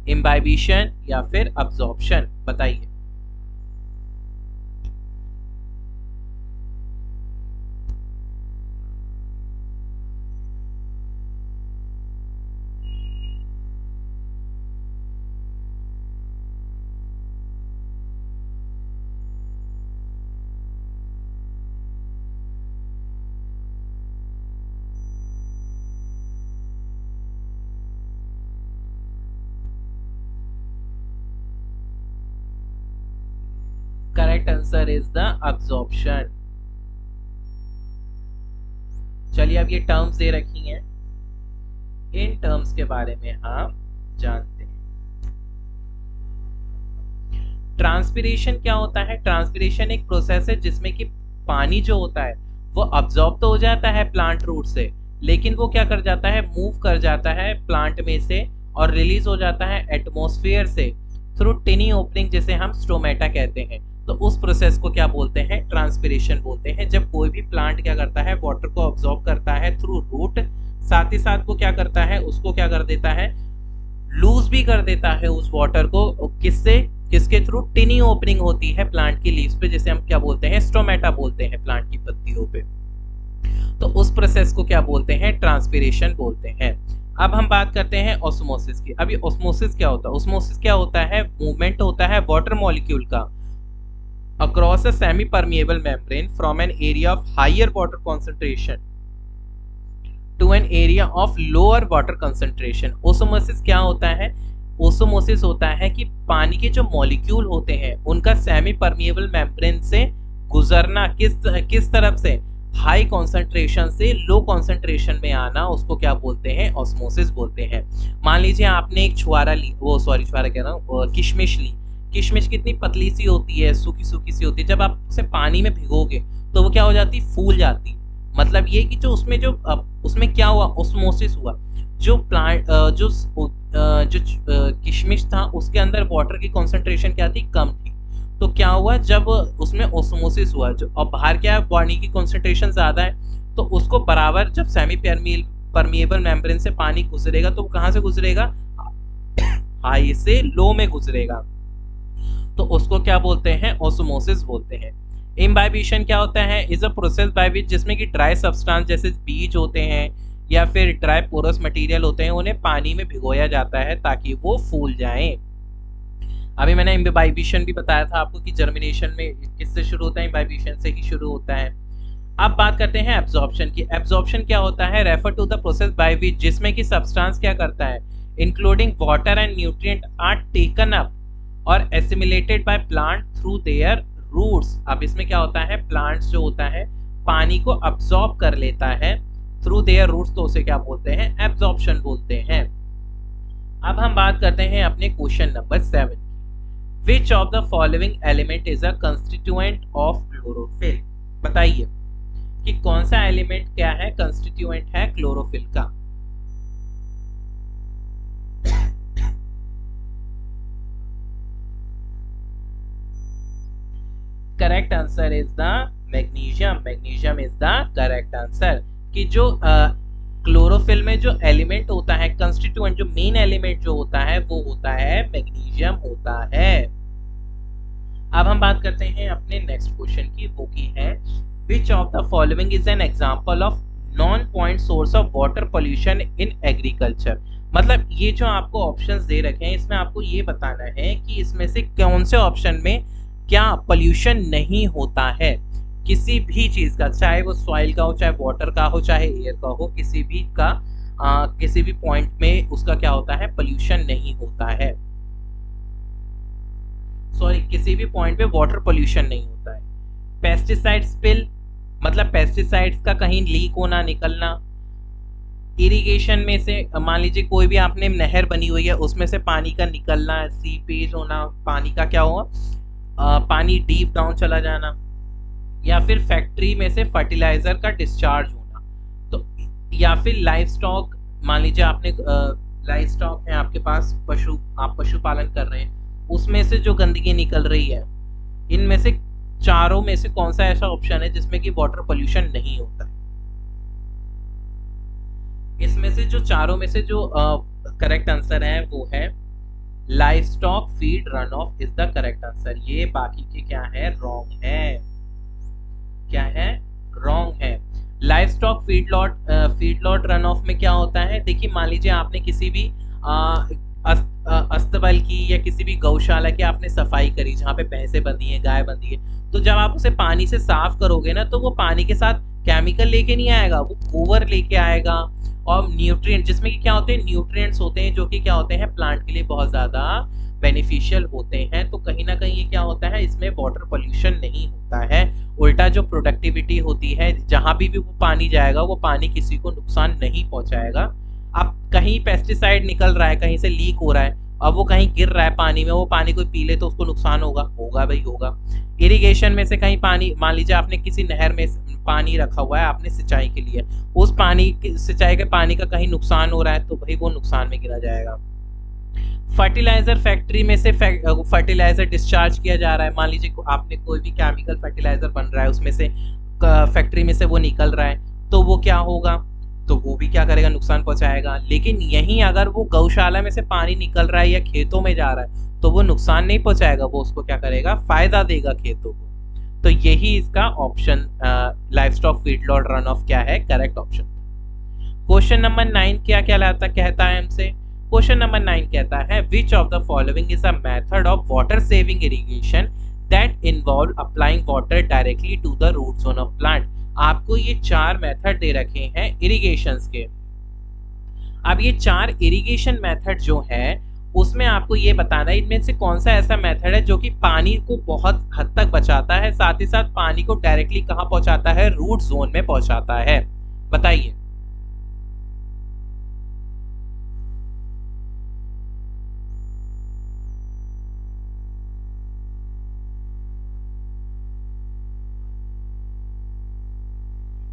इम्बाइबिशन या फिर अब्जॉर्प्शन, बताइए। Correct answer is the absorption. चलिए अब ये टर्म्स दे रखी हैं, इन टर्म्स के बारे में हम जानते हैं। ट्रांसपिरेशन क्या होता है, ट्रांसपिरेशन एक प्रोसेस है जिसमें कि पानी जो होता है वो अब्जॉर्ब तो हो जाता है प्लांट रूट से, लेकिन वो क्या कर जाता है, मूव कर जाता है प्लांट में से और रिलीज हो जाता है एटमॉस्फेयर से थ्रू टिनी ओपनिंग, जिसे हम स्टोमेटा कहते हैं। तो उस प्रोसेस को क्या बोलते हैं, ट्रांसपिरेशन बोलते हैं। जब कोई भी प्लांट क्या करता है, वाटर को अब्सॉर्ब करता है थ्रू रूट, साथ ही साथ वो क्या करता है, उसको क्या कर देता है, लूज भी कर देता है उस वाटर को, किससे, किसके थ्रू, टिनी ओपनिंग होती है प्लांट की लीव्स पे, जिसे हम क्या बोलते हैं, स्टोमेटा बोलते हैं प्लांट की पत्तियों पे। तो उस प्रोसेस को क्या बोलते हैं, ट्रांसपिरेशन बोलते हैं। अब हम बात करते हैं ऑस्मोसिस की। अभी ऑस्मोसिस क्या होता है, ऑस्मोसिस क्या होता है, मूवमेंट होता है वाटर मॉलिक्यूल का across a semi-permeable membrane from an area of higher water concentration to an area of lower water concentration। ओसोमोसिस क्या होता है, ओसोमोसिस होता है कि पानी के जो मॉलिक्यूल होते हैं उनका सेमी परमिएबल मेम्ब्रेन से गुजरना, किस तरफ से, हाई कॉन्सेंट्रेशन से लो कॉन्सेंट्रेशन में आना, उसको क्या बोलते हैं, ऑस्मोसिस बोलते हैं। मान लीजिए आपने एक छुआरा ली, वो सॉरी छुआरा कह रहा हूँ, किशमिश ली। किशमिश कितनी पतली सी होती है, सूखी सूखी सी होती है, जब आप उसे पानी में भिगोगे तो वो क्या हो जाती, फूल जाती। मतलब ये कि जो उसमें क्या हुआ, ऑस्मोसिस हुआ। जो प्लांट जो किशमिश था उसके अंदर वाटर की कॉन्सेंट्रेशन क्या थी, कम थी। तो क्या हुआ, जब उसमें ऑस्मोसिस हुआ, जो अब बाहर क्या है, पानी की कॉन्सेंट्रेशन ज्यादा है, तो उसको बराबर जब सेमी परमिएबल मेम्ब्रेन से पानी गुजरेगा तो कहाँ से गुजरेगा, हाई से लो में गुजरेगा। तो उसको क्या बोलते हैं, ऑस्मोसिस बोलते हैं। इम्बाइबिशन क्या होता है, is a process by which, जिसमें कि ड्राई सब्सटेंस जैसे बीज होते हैं या फिर ड्राई पोरस मटेरियल होते हैं, उन्हें पानी में भिगोया जाता है ताकि वो फूल जाएं। अभी मैंने इम्बाइबिशन भी बताया था आपको कि जर्मिनेशन में किससे शुरू होता है, इम्बाइबिशन से ही शुरू होता है। अब बात करते हैं एब्जॉर्प्शन की। एब्जॉर्प्शन क्या होता है, refer to the process by which, जिसमें कि सब्सटेंस क्या करता है, including water and nutrient are taken up और assimilated by plant through their roots. अब इसमें क्या होता है, प्लांट्स जो होता है पानी को अब्सॉर्ब कर लेता है थ्रू देयर रूट्स, तो उसे क्या बोलते हैं, एब्जॉर्प्शन बोलते हैं। अब हम बात करते हैं अपने क्वेश्चन नंबर 7 की। विच of the following element is a constituent of chlorophyll. बताइए कि कौन सा एलिमेंट क्या है, कंस्टिट्यूएंट है क्लोरोफिल का। Correct answer is the magnesium. Magnesium is the correct answer. कि जो क्लोरोफिल में जो एलिमेंट होता है, कंस्टिट्यूएंट जो मेन एलिमेंट जो होता है वो होता है मैग्नीशियम होता है। अब हम बात करते हैं अपने नेक्स्ट क्वेश्चन की, वो की है which of the following is an example of non point source of water pollution in agriculture. मतलब ये जो आपको ऑप्शंस दे रखे हैं इसमें आपको ये बताना है कि इसमें से कौन से ऑप्शन में क्या पोल्यूशन नहीं होता है किसी भी चीज का, चाहे वो सॉइल का हो, चाहे वाटर का हो, चाहे एयर का हो, किसी भी का किसी भी पॉइंट में उसका क्या होता है, पोल्यूशन नहीं होता है। सॉरी, किसी भी पॉइंट पे वाटर पोल्यूशन नहीं होता है। पेस्टिसाइड स्पिल, मतलब पेस्टिसाइड्स का कहीं लीक होना, निकलना। इरिगेशन में से मान लीजिए कोई भी आपने नहर बनी हुई है उसमें से पानी का निकलना, सीपेज होना, पानी का क्या हुआ, पानी डीप डाउन चला जाना। या फिर फैक्ट्री में से फर्टिलाइजर का डिस्चार्ज होना। तो या फिर लाइफ स्टॉक, मान लीजिए आपने लाइफ स्टॉक है आपके पास, आप पशुपालन कर रहे हैं, उसमें से जो गंदगी निकल रही है, इनमें से चारों में से कौन सा ऐसा ऑप्शन है जिसमें कि वाटर पोल्यूशन नहीं होता है? इसमें से जो चारों में से जो करेक्ट आंसर है वो है life stock feed run of is the correct answer. ये बाकी के क्या है, रॉन्ग है। क्या है, रॉन्ग है। Life stock feed lot run of में क्या होता है, देखिए मान लीजिए आपने किसी भी अस्तबल की या किसी भी गौशाला की आपने सफाई करी जहाँ पे भैंसे बंधी हैं, गाय बंधी है, तो जब आप उसे पानी से साफ करोगे ना तो वो पानी के साथ केमिकल लेके नहीं आएगा, वो गोबर लेके आएगा और न्यूट्रिएंट, जिसमें कि क्या होते हैं, न्यूट्रिएंट्स होते हैं जो कि क्या होते हैं, प्लांट के लिए बहुत ज्यादा बेनिफिशियल होते हैं। तो कहीं ना कहीं ये क्या होता है, इसमें वाटर पोल्यूशन नहीं होता है। उल्टा जो प्रोडक्टिविटी होती है, जहां भी वो पानी जाएगा वो पानी किसी को नुकसान नहीं पहुंचाएगा। अब कहीं पेस्टिसाइड निकल रहा है, कहीं से लीक हो रहा है, अब वो कहीं गिर रहा है पानी में, वो पानी कोई पी ले तो उसको नुकसान होगा, होगा भाई होगा। इरिगेशन में से कहीं पानी, मान लीजिए आपने किसी नहर में पानी रखा हुआ है आपने सिंचाई के लिए, उस पानी सिंचाई के पानी का कहीं नुकसान हो रहा है तो भाई वो नुकसान में गिना जाएगा। फर्टिलाइजर फैक्ट्री में से फर्टिलाइजर डिस्चार्ज किया जा रहा है, मान लीजिए आपने कोई भी केमिकल फर्टिलाइजर बन रहा है उसमें से फैक्ट्री में से वो निकल रहा है, तो वो क्या होगा, तो वो भी क्या करेगा, नुकसान पहुंचाएगा। लेकिन यहीं अगर वो गौशाला में से पानी निकल रहा है या खेतों में जा रहा है तो वो नुकसान नहीं पहुंचाएगा, वो उसको क्या करेगा, फायदा देगा खेतों को। तो यही इसका option life stock feed lot run of क्या है, करेक्ट ऑप्शन। क्वेश्चन नंबर 9 क्या कहता है हमसे, क्वेश्चन नंबर 9 कहता है which of the following is a method of water saving irrigation that involve applying water directly to the root zone of plant. आपको ये 4 मेथड दे रखे हैं इरिगेशंस के। अब ये 4 इरिगेशन मेथड जो है उसमें आपको ये बताना है इनमें से कौन सा ऐसा मेथड है जो कि पानी को बहुत हद तक बचाता है, साथ ही साथ पानी को डायरेक्टली कहाँ पहुंचाता है, रूट जोन में पहुंचाता है। बताइए।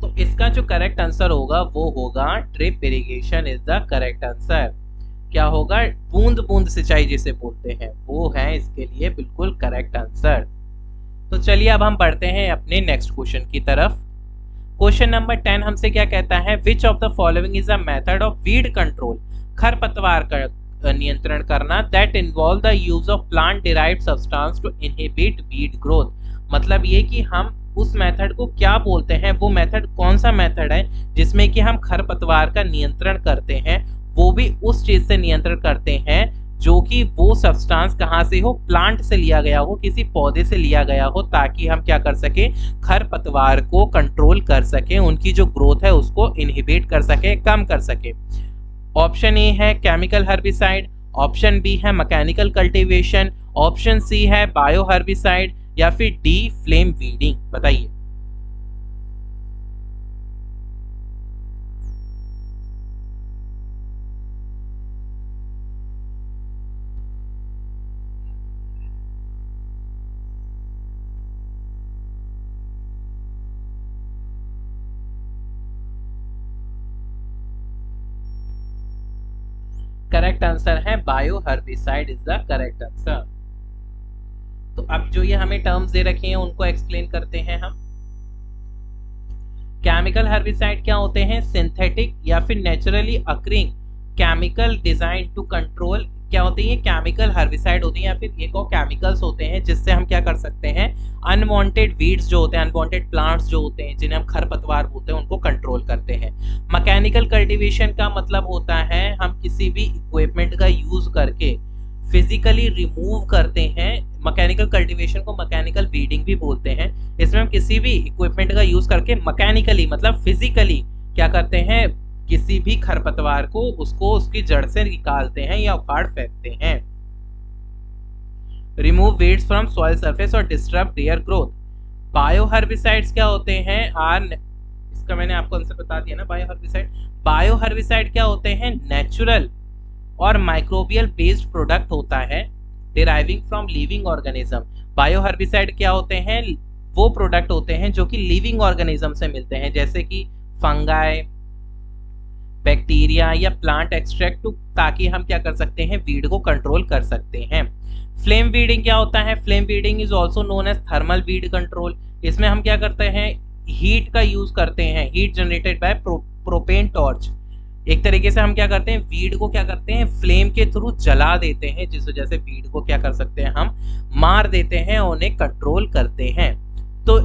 तो इसका जो करेक्ट आंसर होगा वो होगा drip irrigation is the correct answer. क्या होगा, बूंद बूंद सिंचाई जिसे बोलते हैं वो है इसके लिए बिल्कुल करेक्ट आंसर। तो चलिए अब हम बढ़ते हैं अपने नेक्स्ट क्वेश्चन की तरफ। क्वेश्चन नंबर 10 हमसे क्या कहता है, which of the following is a method of weed control, खरपतवार का नियंत्रण करना, that involve the use of plant derived substance to inhibit weed growth. मतलब ये कि हम उस मेथड को क्या बोलते हैं, वो मेथड कौन सा मेथड है जिसमें कि हम खरपतवार का नियंत्रण करते हैं, वो भी उस चीज से नियंत्रण करते हैं जो कि वो सब्सटेंस कहाँ से हो, प्लांट से लिया गया हो, किसी पौधे से लिया गया हो, ताकि हम क्या कर सके, खरपतवार को कंट्रोल कर सके, उनकी जो ग्रोथ है उसको इनहिबिट कर सके, कम कर सके। ऑप्शन ए है केमिकल हर्बिसाइड, ऑप्शन बी है मैकेनिकल कल्टीवेशन, ऑप्शन सी है बायो हर्बिसाइड, या फिर डी फ्लेम वीडिंग। बताइए। करेक्ट आंसर है bio herbicide is the correct answer. तो अब जो ये हमें टर्म्स दे रखे हैं उनको एक्सप्लेन करते हैं हम। केमिकल हर्बिसाइड क्या होते हैं? सिंथेटिक या फिर naturally occurring chemical design to control, क्या होते हैं? केमिकल हर्बिसाइड होते हैं या फिर एक और केमिकल्स होते हैं जिससे हम क्या कर सकते हैं, अनवांटेड वीड्स जो होते हैं, अनवांटेड प्लांट्स जो होते हैं जिन्हें हम खरपतवार बोलते हैं, उनको कंट्रोल करते हैं। मैकेनिकल कल्टीवेशन का मतलब होता है हम किसी भी इक्विपमेंट का यूज करके फिजिकली रिमूव करते हैं। मैकेनिकल कल्टीवेशन को मैकेनिकल वीडिंग भी बोलते हैं। इसमें हम किसी भी इक्विपमेंट का यूज करके मैकेनिकली मतलब फिजिकली क्या करते हैं, किसी भी खरपतवार को उसको उसकी जड़ से निकालते हैं या उखाड़ फेंकते हैं। Remove weeds from soil surface और disturb their growth. Bio herbicides क्या होते हैं? इसका मैंने आपको आंसर बता दिया ना। बायो हर्बिसाइड क्या होते हैं? नेचुरल और माइक्रोबियल बेस्ड प्रोडक्ट होता है deriving from living organism. Bio herbicide क्या होते हैं? वो प्रोडक्ट होते हैं जो कि लिविंग ऑर्गेनिज्म से मिलते हैं, जैसे कि फंगाई, बैक्टीरिया या प्लांट एक्सट्रैक्ट, ताकि हम क्या कर सकते हैं, वीड को कंट्रोल कर सकते हैं। फ्लेम वीडिंग क्या होता है? Flame weeding is also known as thermal weed control. इसमें हम क्या करते हैं, हीट का यूज करते हैं, heat generated by propane torch. एक तरीके से हम क्या करते हैं, वीड को क्या करते हैं, फ्लेम के थ्रू जला देते हैं, जिस वजह से वीड को क्या कर सकते हैं, हम मार देते हैं और उन्हें कंट्रोल करते हैं। तो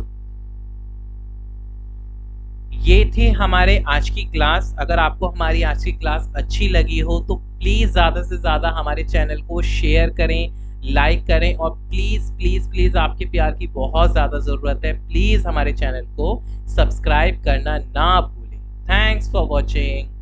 ये थी हमारे आज की क्लास। अगर आपको हमारी आज की क्लास अच्छी लगी हो तो प्लीज ज्यादा से ज्यादा हमारे चैनल को शेयर करें, लाइक करें और प्लीज प्लीज प्लीज आपके प्यार की बहुत ज्यादा जरूरत है। प्लीज हमारे चैनल को सब्सक्राइब करना ना भूलें। Thanks for watching.